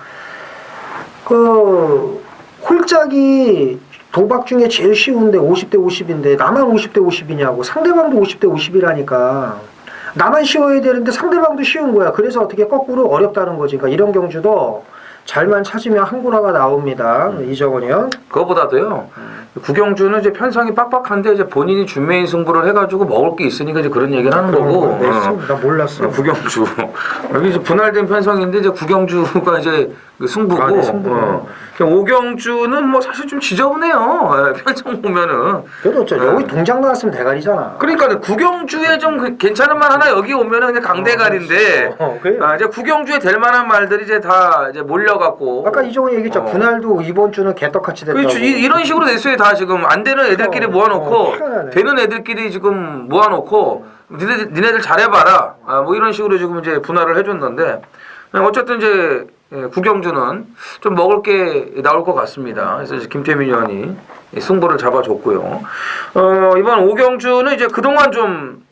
그 홀짝이 도박 중에 제일 쉬운데 50대 50인데 나만 50대 50이냐고. 상대방도 50대 50이라니까. 나만 쉬워야 되는데 상대방도 쉬운 거야. 그래서 어떻게 거꾸로 어렵다는 거지. 그러니까 이런 경주도 잘만 찾으면 한구라가 나옵니다. 이정원이요. 그거보다도요, 구경주는 이제 편성이 빡빡한데 이제 본인이 준매인 승부를 해가지고 먹을 게 있으니까 이제 그런 얘기를 하는 거고. 나 몰랐어. 구경주 여기 이제 분할된 편성인데 이제 구경주가 이제 그 승부고. 네, 승부고. 오경주는 뭐 사실 좀 지저분해요. 편성 보면은. 그래도 여기 동작 나왔으면 대가리잖아. 그러니까 구경주에 좀 괜찮은 말 하나 여기 오면은 그냥 강대가리인데, 그래. 이제 구경주에 될 만한 말들이 이제 다 이제 몰려갖고. 아까 이정원 얘기했죠. 분할도 이번 주는 개떡같이 됐다고. 그렇죠. 이런 식으로 됐어요. 다 지금 안 되는 애들끼리 모아놓고 희한하네. 되는 애들끼리 지금 모아놓고 니네들 잘해봐라. 뭐 이런 식으로 지금 이제 분할을 해줬는데, 어쨌든 이제 구경주는 좀 먹을 게 나올 것 같습니다. 그래서 이제 김태민 의원이 승부를 잡아줬고요. 이번 오경주는 이제 그동안 좀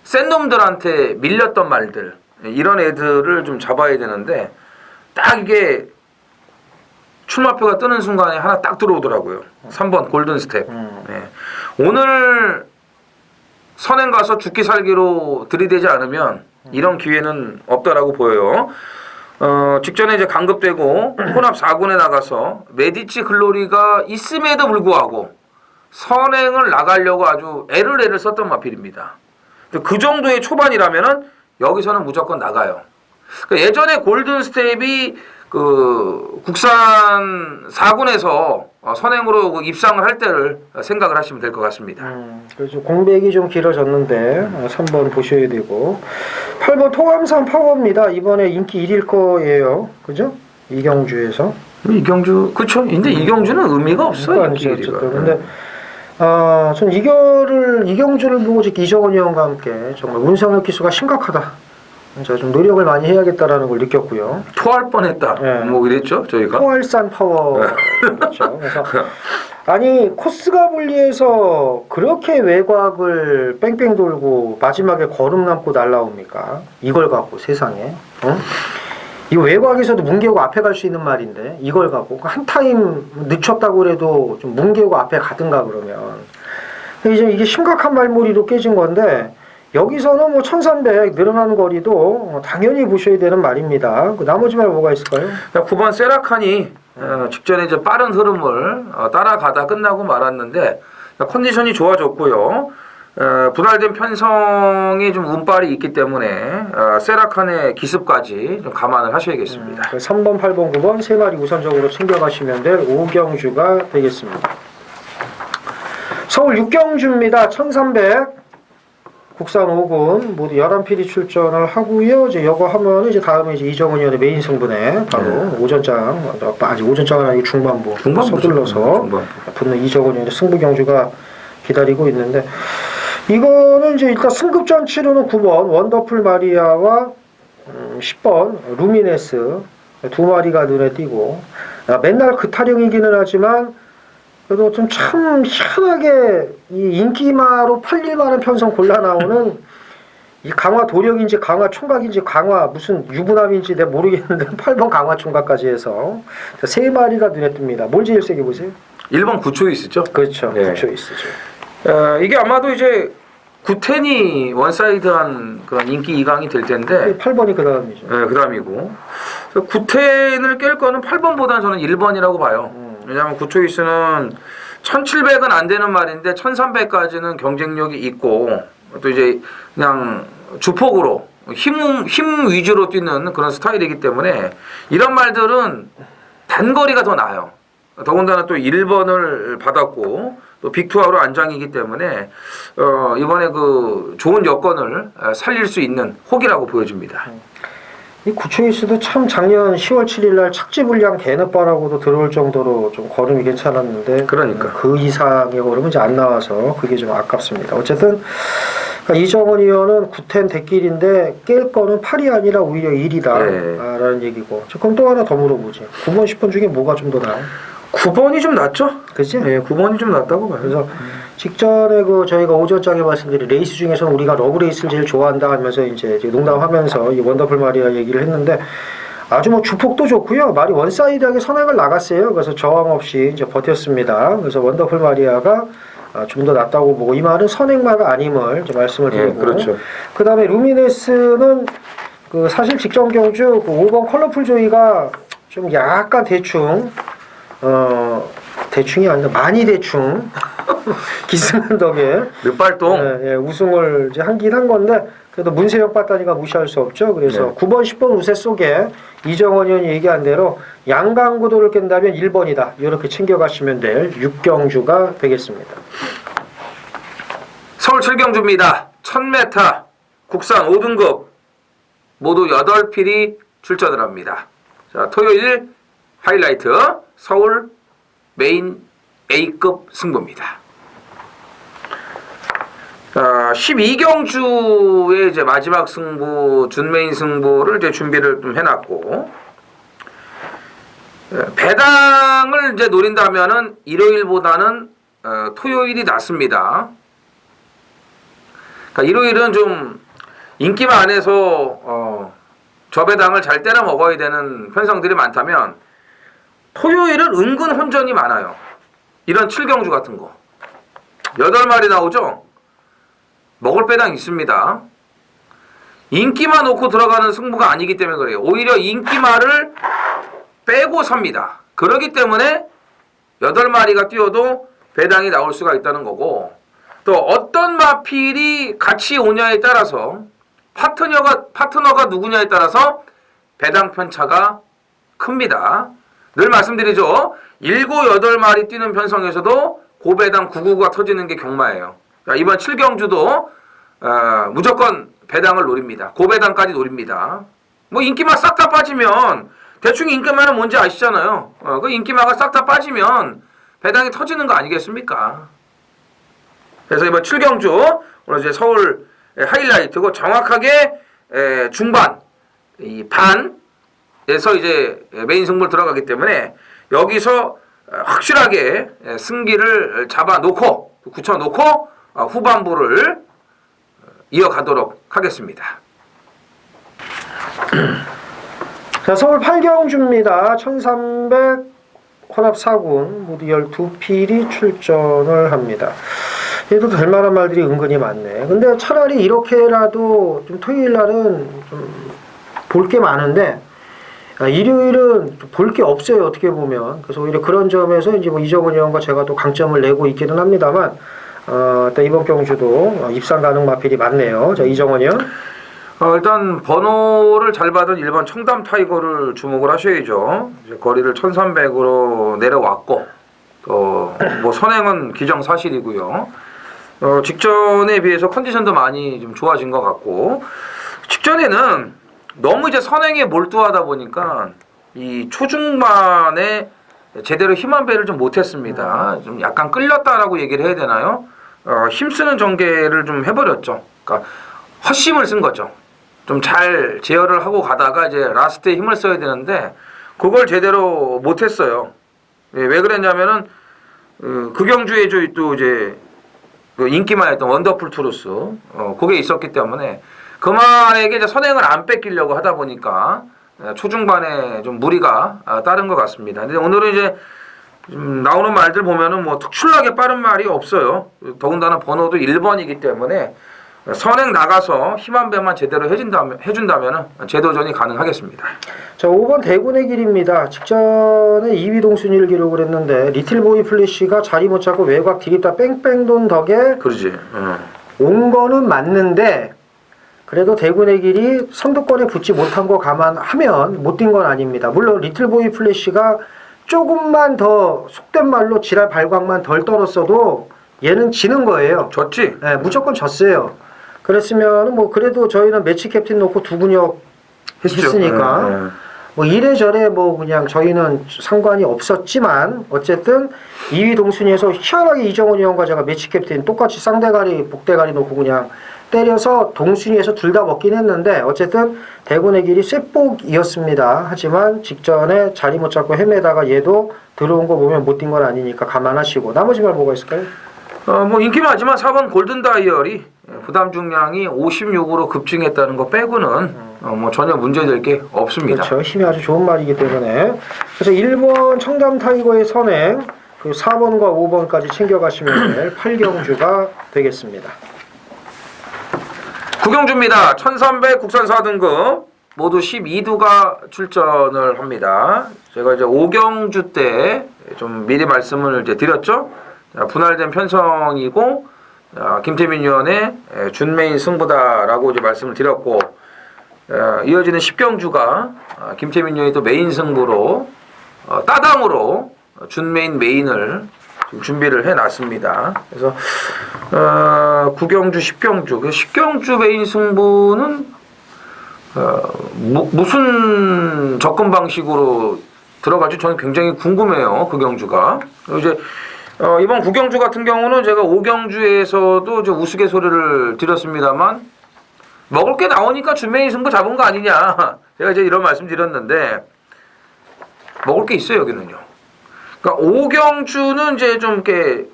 센 놈들한테 밀렸던 말들, 이런 애들을 좀 잡아야 되는데, 딱 이게 출마표가 뜨는 순간에 하나 딱 들어오더라고요. 3번 골든 스텝. 네. 오늘 선행 가서 죽기 살기로 들이대지 않으면 이런 기회는 없다라고 보여요. 직전에 이제 강급되고 혼합 4군에 나가서 메디치 글로리가 있음에도 불구하고 선행을 나가려고 아주 애를 썼던 마필입니다. 그 정도의 초반이라면은 여기서는 무조건 나가요. 그러니까 예전에 골든 스텝이 그 국산 4군에서 선행으로 그 입상을 할 때를 생각을 하시면 될 것 같습니다. 그래서 공백이 좀 길어졌는데 3번 보셔야 되고, 8번 통암산 파워입니다. 이번에 인기 1일 거예요. 그죠? 이경주에서. 이경주 그렇죠. 근데 이경주는 의미가 없어요. 어쨌든. 근데 전 이경주를 보고 이정원 의원과 함께 정말 운상혁 기수가 심각하다. 제가 좀 노력을 많이 해야겠다라는 걸 느꼈고요. 토할 뻔했다. 네. 뭐 이랬죠 저희가. 포알산 파워. 그렇죠. 그래서 아니 코스가 분리해서 그렇게 외곽을 뺑뺑 돌고 마지막에 거름 남고 날라옵니까? 이걸 갖고 세상에. 이 외곽에서도 뭉개고 앞에 갈 수 있는 말인데 이걸 갖고 한 타임 늦췄다고 그래도 좀 뭉개고 앞에 가든가 그러면 이제 이게 심각한 말머리로 깨진 건데 여기서는 뭐 1300 늘어나는 거리도 당연히 보셔야 되는 말입니다. 그 나머지 말 뭐가 있을까요? 9번 세라칸이 직전에 이제 빠른 흐름을 따라가다 끝나고 말았는데 컨디션이 좋아졌고요. 분할된 편성이 좀 운빨이 있기 때문에 세라칸의 기습까지 좀 감안을 하셔야겠습니다. 3번, 8번, 9번 세 마리 우선적으로 챙겨가시면 될 오경주가 되겠습니다. 서울 6경주입니다. 1300 국산 5군 모두 11필이 출전을 하고요. 이제 이거 하면 이제 다음에 이제 이정은 의원의 메인 승부네 바로 오전장 아직 오전장은 아니고 중반부 서둘러서 붙는 이정은 의원의 승부 경주가 기다리고 있는데 이거는 이제 일단 승급전 치르는 9번 원더풀 마리아와 10번 루미네스 두 마리가 눈에 띄고 맨날 그 타령이기는 하지만 그래도 좀 참 희한하게 이 인기마로 팔릴 만한 편성 골라 나오는 이 강화 도력인지 강화 총각인지 강화 무슨 유부남인지 내가 모르겠는데 8번 강화 총각까지 해서 세 마리가 눈에 띕니다. 뭘 제일 세게 보세요? 1번 구초이스죠? 그렇죠. 네. 구초이스죠. 이게 아마도 이제 구텐이 원사이드한 그런 인기 이강이 될 텐데 8번이 그 다음이죠. 네, 그 다음이고 구텐을 깰 거는 8번보다는 저는 1번이라고 봐요. 왜냐하면 구초이스는 1700은 안 되는 말인데 1300까지는 경쟁력이 있고 또 이제 그냥 주폭으로 힘 위주로 뛰는 그런 스타일이기 때문에 이런 말들은 단거리가 더 나아요. 더군다나 또 1번을 받았고 또 빅투아로 안장이기 때문에 이번에 그 좋은 여건을 살릴 수 있는 혹이라고 보여집니다. 이 구초이스도 참 작년 10월 7일 날 착지불량 개느바라고도 들어올 정도로 좀 걸음이 괜찮았는데 그러니까 그 이상의 걸음은 이제 안 나와서 그게 좀 아깝습니다. 어쨌든 이정은 의원은 9텐 대길인데 깰 거는 8이 아니라 오히려 1이다 라는 얘기고 그럼 또 하나 더 물어보지 9번 10번 중에 뭐가 좀 더 나아요? 9번이 좀 낫죠? 그치? 네, 9번이 좀 낫다고 봐요. 그래서 직전에 그 저희가 오전장에 말씀드린 레이스 중에서는 우리가 러브레이스를 제일 좋아한다 하면서 이제 농담하면서 이 원더풀 마리아 얘기를 했는데 아주 뭐 주폭도 좋고요. 말이 원사이드하게 선행을 나갔어요. 그래서 저항 없이 이제 버텼습니다. 그래서 원더풀 마리아가 좀 더 낫다고 보고 이 말은 선행마가 아님을 이제 말씀을 드리고 그렇죠. 그 다음에 루미네스는 그 사실 직전 경주 그 5번 컬러풀 조이가 좀 약간 대충이 아니라 많이 대충 기승한 덕에 늑발동 우승을 이제 한긴 한 건데 그래도 문세영 빠따니가 무시할 수 없죠. 그래서 9번 10번 우세 속에 이정원 의원이 얘기한 대로 양강구도를 깬다면 1번이다. 이렇게 챙겨가시면 될 6경주가 되겠습니다. 서울 7경주입니다. 1000m 국산 5등급 모두 8필이 출전을 합니다. 자, 토요일 하이라이트 서울 메인 A급 승부입니다. 12경주의 이제 마지막 승부, 준메인 승부를 이제 준비를 좀 해놨고, 배당을 이제 노린다면은 일요일보다는 토요일이 낫습니다. 그러니까 일요일은 좀 인기만 안 해서 저배당을 잘 때려 먹어야 되는 편성들이 많다면 토요일은 은근 혼전이 많아요. 이런 7경주 같은 거 8마리 나오죠? 먹을 배당 있습니다. 인기만 놓고 들어가는 승부가 아니기 때문에 그래요. 오히려 인기마를 빼고 삽니다. 그렇기 때문에 8마리가 뛰어도 배당이 나올 수가 있다는 거고, 또 어떤 마필이 같이 오냐에 따라서 파트너가 누구냐에 따라서 배당 편차가 큽니다. 늘 말씀드리죠. 7, 8마리 뛰는 편성에서도 고배당 999가 터지는 게 경마예요. 이번 7경주도 무조건 배당을 노립니다. 고배당까지 노립니다. 뭐 인기마 싹 다 빠지면 대충 인기마는 뭔지 아시잖아요. 그 인기마가 싹 다 빠지면 배당이 터지는 거 아니겠습니까? 그래서 이번 7경주 오늘 이제 서울 하이라이트고 정확하게 중반 이 반에서 이제 메인 승부를 들어가기 때문에 여기서 확실하게 승기를 잡아놓고 굳혀놓고 후반부를 이어가도록 하겠습니다. 자, 서울 8경주입니다. 1300 혼합 4군 모두 12필이 출전을 합니다. 얘도 될 만한 말들이 은근히 많네. 근데 차라리 이렇게라도 좀 토요일 날은 좀 볼 게 많은데 일요일은 볼 게 없어요. 어떻게 보면. 그래서 오히려 그런 점에서 이제 뭐 이정은 의원과 제가 또 강점을 내고 있기는 합니다만 일단 이번 경주도 입상 가능 마필이 많네요. 자, 이정은 의원. 일단 번호를 잘 받은 1번 청담 타이거를 주목을 하셔야죠. 이제 거리를 1300으로 내려왔고 뭐 선행은 기정사실이고요. 직전에 비해서 컨디션도 많이 좀 좋아진 것 같고 직전에는 너무 이제 선행에 몰두하다 보니까 이 초중반에 제대로 힘 한 배를 좀 못했습니다. 좀 약간 끌렸다라고 얘기를 해야 되나요? 힘쓰는 전개를 좀 해버렸죠. 그러니까 헛심을 쓴 거죠. 좀 잘 제어를 하고 가다가 이제 라스트에 힘을 써야 되는데 그걸 제대로 못했어요. 왜 그랬냐면은 그 경주에 또 이제 그 인기만했던 원더풀 투루스 그게 있었기 때문에 그만에게 이제 선행을 안 뺏기려고 하다 보니까 초중반에 좀 무리가 따른 것 같습니다. 근데 오늘은 이제 좀 나오는 말들 보면은 뭐 특출나게 빠른 말이 없어요. 더군다나 번호도 1번이기 때문에 선행 나가서 힘 한 배만 제대로 해준다면 제도전이 가능하겠습니다. 자, 5번 대군의 길입니다. 직전에 2위 동순위를 기록을 했는데 리틀보이 플래시가 자리 못 잡고 외곽 디립다 뺑뺑 돈 덕에 그러지. 온 거는 맞는데 그래도 대군의 길이 선두권에 붙지 못한 거 감안하면 못 뛴 건 아닙니다. 물론 리틀보이 플래시가 조금만 더 속된 말로 지랄 발광만 덜 떨었어도 얘는 지는 거예요. 졌지? 네, 무조건 졌어요. 그랬으면 뭐 그래도 저희는 매치 캡틴 놓고 두 분역 했으니까 뭐 이래저래 뭐 그냥 저희는 상관이 없었지만 어쨌든 2위 동순위에서 희한하게 이정은 의원과 제가 매치 캡틴 똑같이 쌍대가리 복대가리 놓고 그냥 때려서 동순위에서 둘 다 먹긴 했는데 어쨌든 대군의 길이 쇳복이었습니다. 하지만 직전에 자리 못 잡고 헤매다가 얘도 들어온 거 보면 못 뛴 건 아니니까 감안하시고 나머지 말 뭐가 있을까요? 뭐 인기 많지만 4번 골든 다이얼이 부담 중량이 56으로 급증했다는 거 빼고는 뭐 전혀 문제될 게 없습니다. 그렇죠. 힘이 아주 좋은 말이기 때문에 그래서 1번 청담 타이거의 선행 그 4번과 5번까지 챙겨가시면 될 8경주가 되겠습니다. 구경주입니다. 1300 국산 4등급 모두 12두가 출전을 합니다. 제가 이제 5경주 때 좀 미리 말씀을 이제 드렸죠. 분할된 편성이고 김태민 위원의 준메인 승부다라고 이제 말씀을 드렸고 이어지는 10경주가 김태민 위원이 또 메인 승부로 따당으로 준메인 메인을 지금 준비를 해놨습니다. 그래서 9경주, 10경주, 그 10경주 메인 승부는 무슨 접근 방식으로 들어갈지 저는 굉장히 궁금해요. 그 경주가 이제 이번 9경주 같은 경우는 제가 5경주에서도 이제 우스갯소리를 드렸습니다만 먹을 게 나오니까 준메인 승부 잡은 거 아니냐 제가 이제 이런 말씀 드렸는데 먹을 게 있어요. 여기는요. 그러니까 5경주는 이제 좀 이렇게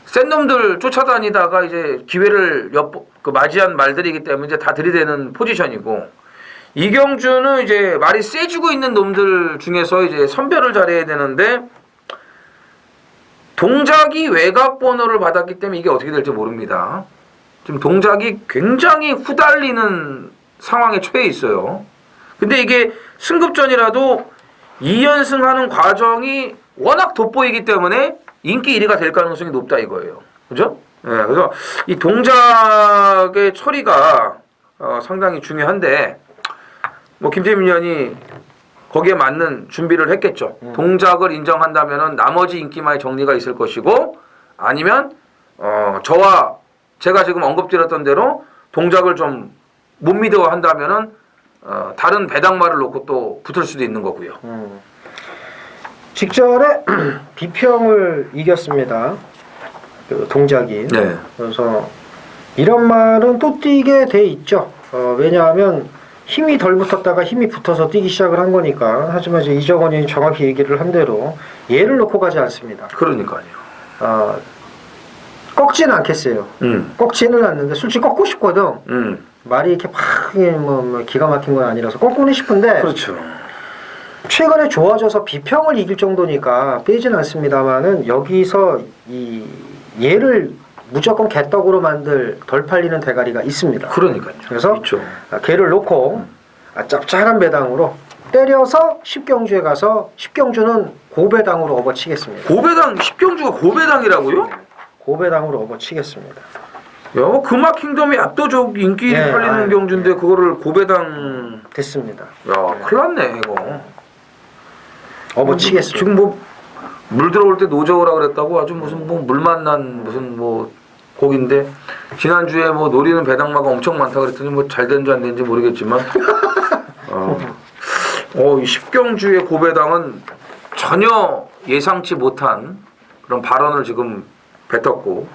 센 놈들 쫓아다니다가 이제 기회를 맞이한 말들이기 때문에 이제 다 들이대는 포지션이고 2경주는 이제 말이 세지고 있는 놈들 중에서 이제 선별을 잘해야 되는데 동작이 외곽 번호를 받았기 때문에 이게 어떻게 될지 모릅니다. 지금 동작이 굉장히 후달리는 상황에 처해 있어요. 근데 이게 승급전이라도 2연승하는 과정이 워낙 돋보이기 때문에 인기 1위가 될 가능성이 높다 이거예요. 그죠? 네, 그래서 이 동작의 처리가 상당히 중요한데 뭐 김태민 위원이 거기에 맞는 준비를 했겠죠. 동작을 인정한다면은 나머지 인기만의 정리가 있을 것이고 아니면 저와 제가 지금 언급드렸던 대로 동작을 좀 못 믿어 한다면은 다른 배당말을 놓고 또 붙을 수도 있는 거고요. 직전에 비평을 이겼습니다. 그 동작이. 네. 그래서 이런 말은 또 뛰게 돼 있죠. 왜냐하면 힘이 덜 붙었다가 힘이 붙어서 뛰기 시작을 한 거니까. 하지만 이제 이정원이 정확히 얘기를 한 대로 얘를 놓고 가지 않습니다. 그러니까요. 꺾지는 않겠어요. 꺾지는 않는데 솔직히 꺾고 싶거든. 말이 이렇게 막 기가 막힌 건 아니라서 꺾고는 싶은데 그렇죠. 최근에 좋아져서 비평을 이길 정도니까 빼진 않습니다만은 여기서 얘를 무조건 개떡으로 만들 덜 팔리는 대가리가 있습니다. 그러니까요. 그래서 있죠. 걔를 놓고 짭짤한 배당으로 때려서 10경주에 가서 10경주는 고배당으로 업어치겠습니다. 고배당 10경주가 고배당이라고요? 고배당으로 업어치겠습니다. 야, 금화킹덤이 압도적 인기 네, 팔리는 경주인데 그거를 고배당 됐습니다. 야, 큰일 났네 이거. 업어치겠습니다. 지금 뭐 물 들어올 때 노저우라 그랬다고 아주 무슨 뭐 물 만난 무슨 뭐 곡인데 지난주에 뭐 노리는 배당마가 엄청 많다 그랬더니 뭐 잘 된지 안 된지 모르겠지만 이 10경주의 고배당은 전혀 예상치 못한 그런 발언을 지금 뱉었고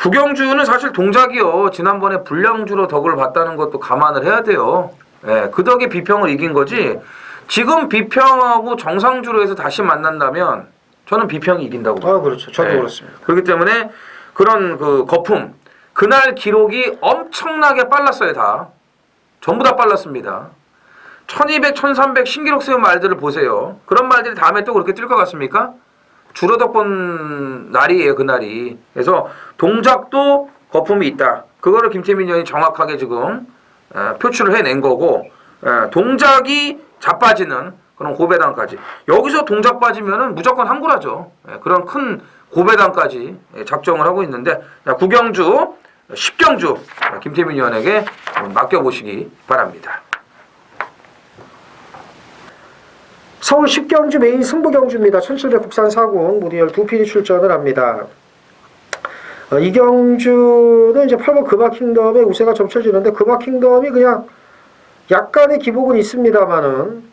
9경주는 사실 동작이요. 지난번에 불량주로 덕을 봤다는 것도 감안을 해야 돼요. 예, 그 덕에 비평을 이긴 거지. 지금 비평하고 정상주로 해서 다시 만난다면 저는 비평이 이긴다고 봐요. 그렇죠. 저도 예. 그렇습니다. 그렇기 때문에 그런 그 거품 그날 기록이 엄청나게 빨랐어요. 다 전부 다 빨랐습니다. 1200, 1300 신기록 세운 말들을 보세요. 그런 말들이 다음에 또 그렇게 뛸 것 같습니까? 줄어덕 본 날이에요. 그날이. 그래서 동작도 거품이 있다. 그거를 김태민 의원이 정확하게 지금 표출을 해낸 거고 동작이 자빠지는 그런 고배당까지. 여기서 동작 빠지면은 무조건 항구라죠. 그런 큰 고배당까지 작정을 하고 있는데 9경주, 10경주 김태민 의원에게 맡겨보시기 바랍니다. 서울 10경주 메인 승부경주입니다. 1700 국산 40 모두 12필이 출전을 합니다. 이 경주는 이제 8번 금화킹덤의 우세가 점쳐지는데 금화킹덤이 그냥 약간의 기복은 있습니다만은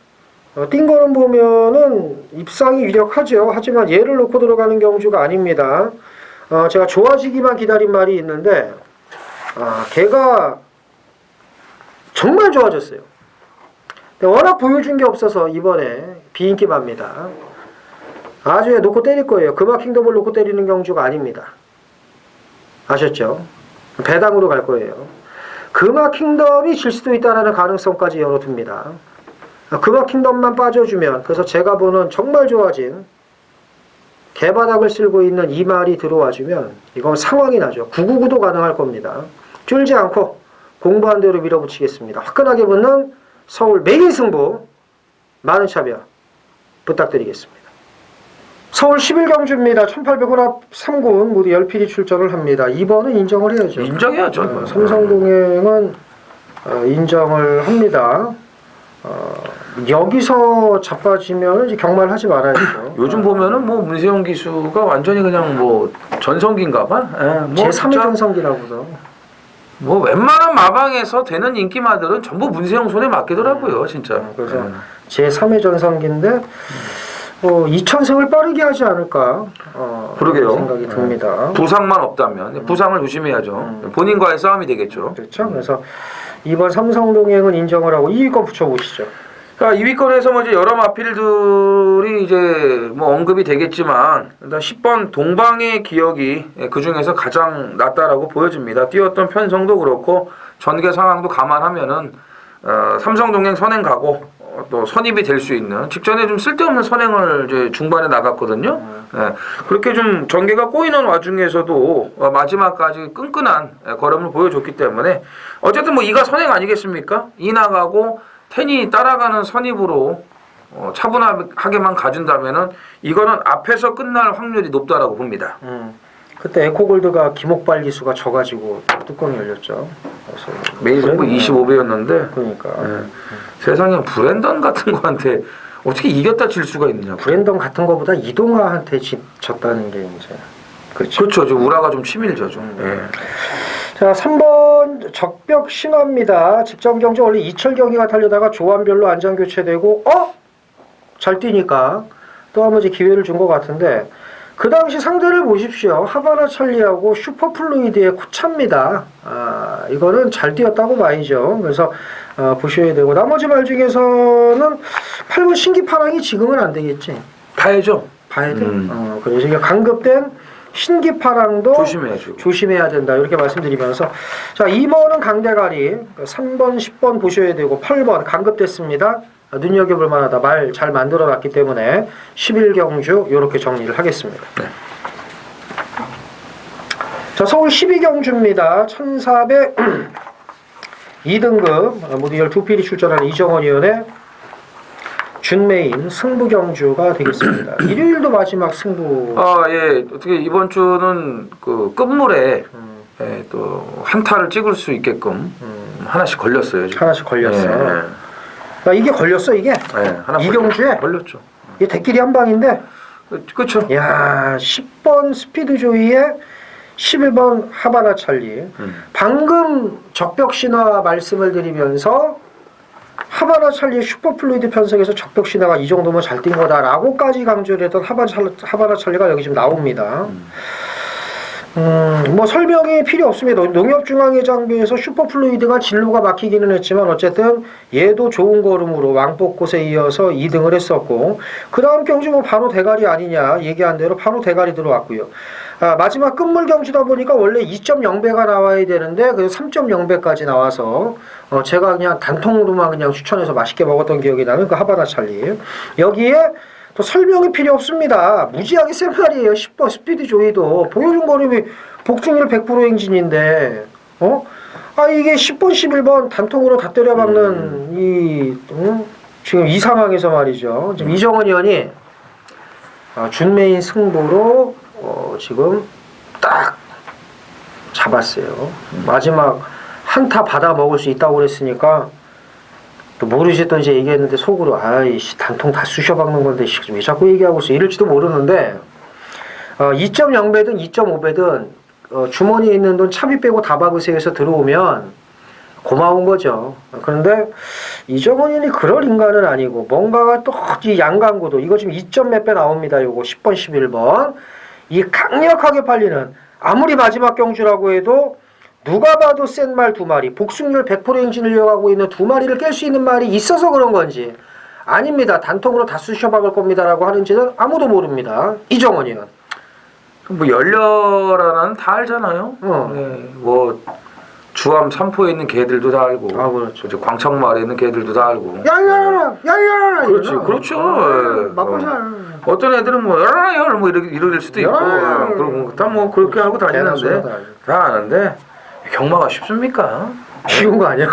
뛴 거는 보면은 입상이 유력하죠. 하지만 얘를 놓고 들어가는 경주가 아닙니다. 제가 좋아지기만 기다린 말이 있는데 걔가 정말 좋아졌어요. 워낙 보여준 게 없어서 이번에 비인기마입니다. 나중에 놓고 때릴 거예요. 금화킹덤을 놓고 때리는 경주가 아닙니다. 아셨죠? 배당으로 갈 거예요. 금화킹덤이 질 수도 있다는 가능성까지 열어둡니다. 금화킹덤만 빠져주면 그래서 제가 보는 정말 좋아진 개바닥을 쓸고 있는 이 말이 들어와주면 이건 상황이 나죠. 999도 가능할 겁니다. 쫄지 않고 공부한 대로 밀어붙이겠습니다. 화끈하게 붙는 서울 메인 승부 많은 참여 부탁드리겠습니다. 서울 11경주입니다. 1800 혼합 3군 모두 10필이 출전을 합니다. 2번은 인정을 해야죠. 인정해야죠. 삼성동행은 인정을 합니다. 여기서 자빠지면 이제 경말하지 말아야죠. 요즘 보면은 뭐 문세영 기수가 완전히 그냥 뭐 전성기인가봐. 뭐 제3의 전성기라고도. 뭐 웬만한 마방에서 되는 인기마들은 전부 문세영 손에 맡기더라고요, 진짜. 그래서 제3의 전성기인데 2000승을 빠르게 하지 않을까 그러게요. 생각이 듭니다. 부상만 없다면 부상을 조심해야죠. 본인과의 싸움이 되겠죠. 그렇죠. 그래서 이번 삼성동행은 인정을 하고 2위권 붙여보시죠. 자, 2위권에서 뭐 이제 여러 마필들이 이제 뭐 언급이 되겠지만 일단 10번 동방의 기억이 그 중에서 가장 낫다라고 보여집니다. 뛰었던 편성도 그렇고 전개 상황도 감안하면은 삼성동행 선행 가고 또 선입이 될 수 있는 직전에 좀 쓸데없는 선행을 이제 중반에 나갔거든요. 그렇게 좀 전개가 꼬이는 와중에서도 마지막까지 끈끈한 걸음을 보여줬기 때문에 어쨌든 뭐 이가 선행 아니겠습니까? 이 나가고 텐이 따라가는 선입으로 차분하게만 가준다면은 이거는 앞에서 끝날 확률이 높다라고 봅니다. 그때 에코골드가 기목발 기수가 져가지고 뚜껑이 열렸죠. 메인 승부 25배였는데 그러니까 세상에 브랜던 같은 거한테 어떻게 이겼다 질 수가 있느냐. 브랜던 같은 거보다 이동화한테 졌다는 게 이제 그렇죠. 좀 우라가 좀 치밀죠. 자, 3번 적벽 신화입니다. 직전 경기 원래 이철 경기가 달려다가 조합별로 안전 교체되고 잘 뛰니까 또 한 번 이제 기회를 준 것 같은데 그 당시 상대를 보십시오. 하바나 찰리하고 슈퍼플루이드의 코차입니다. 이거는 잘 뛰었다고 봐야죠. 그래서 보셔야 되고 나머지 말 중에서는 8번 신기파랑이 지금은 안 되겠지. 봐야죠. 봐야 돼. 그래서 이게 강급된 신기파랑도 조심해야 된다. 이렇게 말씀드리면서 자 2번은 강대가리, 3번, 10번 보셔야 되고 8번 강급됐습니다. 눈여겨볼 만하다. 말 잘 만들어놨기 때문에 11경주 이렇게 정리를 하겠습니다. 네. 자 서울 12경주입니다. 1400 2등급 모두 12필이 출전하는 이정원 위원의 준메인 승부 경주가 되겠습니다. 일요일도 마지막 승부. 예. 어떻게 이번 주는 그 끝물에 예, 또 한타를 찍을 수 있게끔 하나씩 걸렸어요. 지금. 하나씩 걸렸어. 예. 이게 걸렸어 이게. 예, 하나 이 경주에 걸렸죠. 이게 대끼리 한 방인데. 그렇죠. 야 10번 스피드 조이에 11번 하바나 찰리. 방금 적벽 신화 말씀을 드리면서 하바나 찰리의 슈퍼플루이드 편성에서 적벽 신화가 이 정도면 잘 뛴 거다라고까지 강조를 했던 하바나 찰리가 여기 지금 나옵니다. 뭐 설명이 필요 없습니다. 농협중앙회장부에서 슈퍼플루이드가 진로가 막히기는 했지만 어쨌든 얘도 좋은 걸음으로 왕복곳에 이어서 2등을 했었고 그 다음 경주 뭐 바로 대가리 아니냐 얘기한 대로 바로 대가리 들어왔고요. 마지막 끝물 경주다 보니까 원래 2.0배가 나와야 되는데 그래서 3.0배까지 나와서 제가 그냥 단통으로만 그냥 추천해서 맛있게 먹었던 기억이 나는 그 하바나 찰리. 여기에 또 설명이 필요 없습니다. 무지하게 센 말이에요. 10번 스피드 조이도 보여준 걸음이 복중률 100% 행진인데 이게 10번 11번 단통으로 다 때려박는 지금 이 상황에서 말이죠. 지금 이정원 의원이 준메인 승부로 지금 딱 잡았어요. 마지막 한타 받아 먹을 수 있다고 그랬으니까 또 모르지 또 이제 얘기했는데 속으로 아이씨 단통 다 쑤셔박는 건데 왜 자꾸 얘기하고 있어 이럴지도 모르는데 2.0배든 2.5배든 주머니에 있는 돈 차비 빼고 다 박으세요 해서 들어오면 고마운 거죠. 그런데 이정원이 그럴 인간은 아니고 뭔가가 또 이 양강구도 이거 지금 2점 몇 배 나옵니다. 요거 10번 11번 이 강력하게 팔리는 아무리 마지막 경주라고 해도 누가 봐도 센 말 두 마리, 복승률 100% 행진을 이어가고 있는 두 마리를 깰 수 있는 말이 있어서 그런 건지 아닙니다. 단통으로 다 쑤셔박을 겁니다라고 하는지는 아무도 모릅니다. 이정원 의원. 뭐 열렬하나는 다 알잖아요. 네, 뭐 주암 삼포에 있는 개들도 다 알고. 그렇죠. 광천마을에 있는 개들도 다 알고. 열렬하라. 그렇지, 그렇죠. 맞고잘. 어떤 애들은 뭐 열렬 뭐 이럴 수도 있고. 그리고 다 뭐 그렇게 하고 다니는데 다 아는데. 경마가 쉽습니까? 쉬운 거 아니야?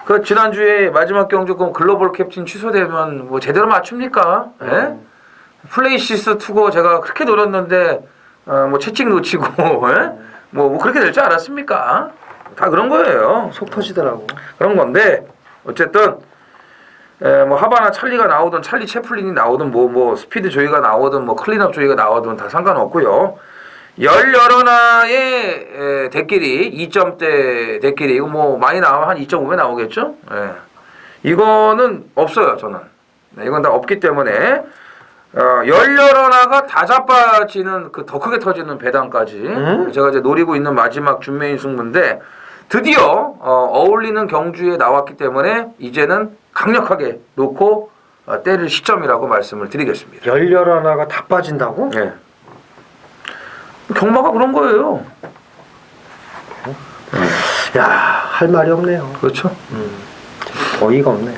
그 지난주에 마지막 경주 글로벌 캡틴 취소되면 뭐 제대로 맞춥니까? 예? 플레이시스 투고 제가 그렇게 노렸는데 뭐 채찍 놓치고 예? 뭐 그렇게 될 줄 알았습니까? 다 그런 거예요. 속 터지더라고. 그런 건데 어쨌든 뭐 하바나 찰리가 나오든 찰리 채플린이 나오든 뭐 스피드 조이가 나오든 뭐 클린업 조이가 나오든 다 상관없고요. 열여러나의 대끼리 2점대 대끼리 이거 뭐 많이 나오면 한 2.5배 나오겠죠? 예. 이거는 없어요 저는. 이건 다 없기 때문에 열여러나가 다 자빠지는 그 더 크게 터지는 배당까지 제가 이제 노리고 있는 마지막 준메인 승부인데 드디어 어울리는 경주에 나왔기 때문에 이제는 강력하게 놓고 때릴 시점이라고 말씀을 드리겠습니다. 열여러나가 다 빠진다고? 예. 경마가 그런 거예요. 야, 할 말이 없네요. 그렇죠. 어이가 없네.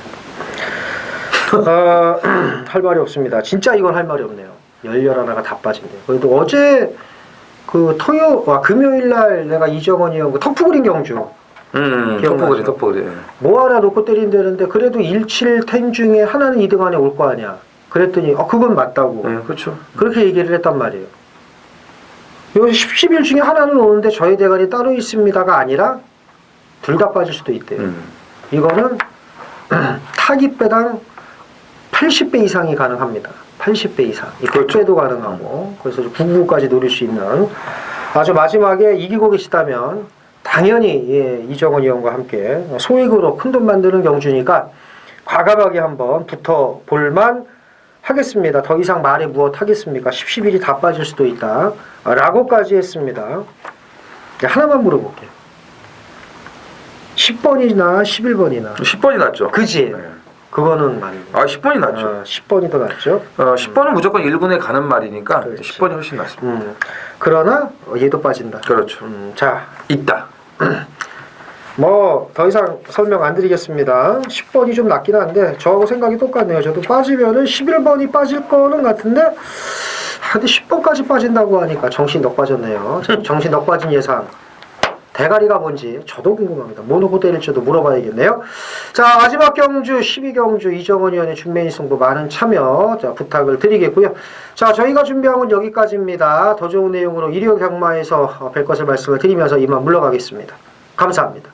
할 말이 없습니다. 진짜 이건 할 말이 없네요. 열여러나가 다 빠진대요. 그래도 어제 금요일 날 내가 이정원이 형 턱푸그린 경주. 턱푸그리. 뭐 하나 놓고 때린다는데 그래도 17텐 중에 하나는 2등 안에 올 거 아니야. 그랬더니 그건 맞다고. 그렇죠. 그렇게 얘기를 했단 말이에요. 여기 10일 중에 하나는 오는데 저희 대가리 따로 있습니다가 아니라 둘 다 빠질 수도 있대요. 이거는 타깃배당 80배 이상이 가능합니다. 80배 이상. 100배도 가능하고 그래서 99까지 노릴 수 있는 아주 마지막에 이기고 계시다면 당연히 이정원 의원과 함께 소액으로 큰돈 만드는 경주니까 과감하게 한번 붙어볼만 하겠습니다. 더 이상 말에 무엇 하겠습니까? 10, 11이 다 빠질 수도 있다. 라고까지 했습니다. 하나만 물어볼게요. 10번이나 11번이나 10번이 낫죠. 그지? 네. 그거는 맞는 거. 10번이 낫죠. 10번이 더 낫죠. 10번은 무조건 1군에 가는 말이니까 그렇지. 10번이 훨씬 낫습니다. 그러나 얘도 빠진다. 그렇죠. 자, 있다. 뭐 더 이상 설명 안 드리겠습니다. 10번이 좀 낫긴 한데 저하고 생각이 똑같네요. 저도 빠지면은 11번이 빠질 거는 같은데 근데 10번까지 빠진다고 하니까 정신 넉 빠졌네요. 정신 넉 빠진 예상. 대가리가 뭔지 저도 궁금합니다. 뭐 놓고 때릴지도 물어봐야겠네요. 자, 마지막 경주 12경주 이정원 의원의 준매인 승부 많은 참여 부탁을 드리겠고요. 자, 저희가 준비한 건 여기까지입니다. 더 좋은 내용으로 일요 경마에서 뵐 것을 말씀을 드리면서 이만 물러가겠습니다. 감사합니다.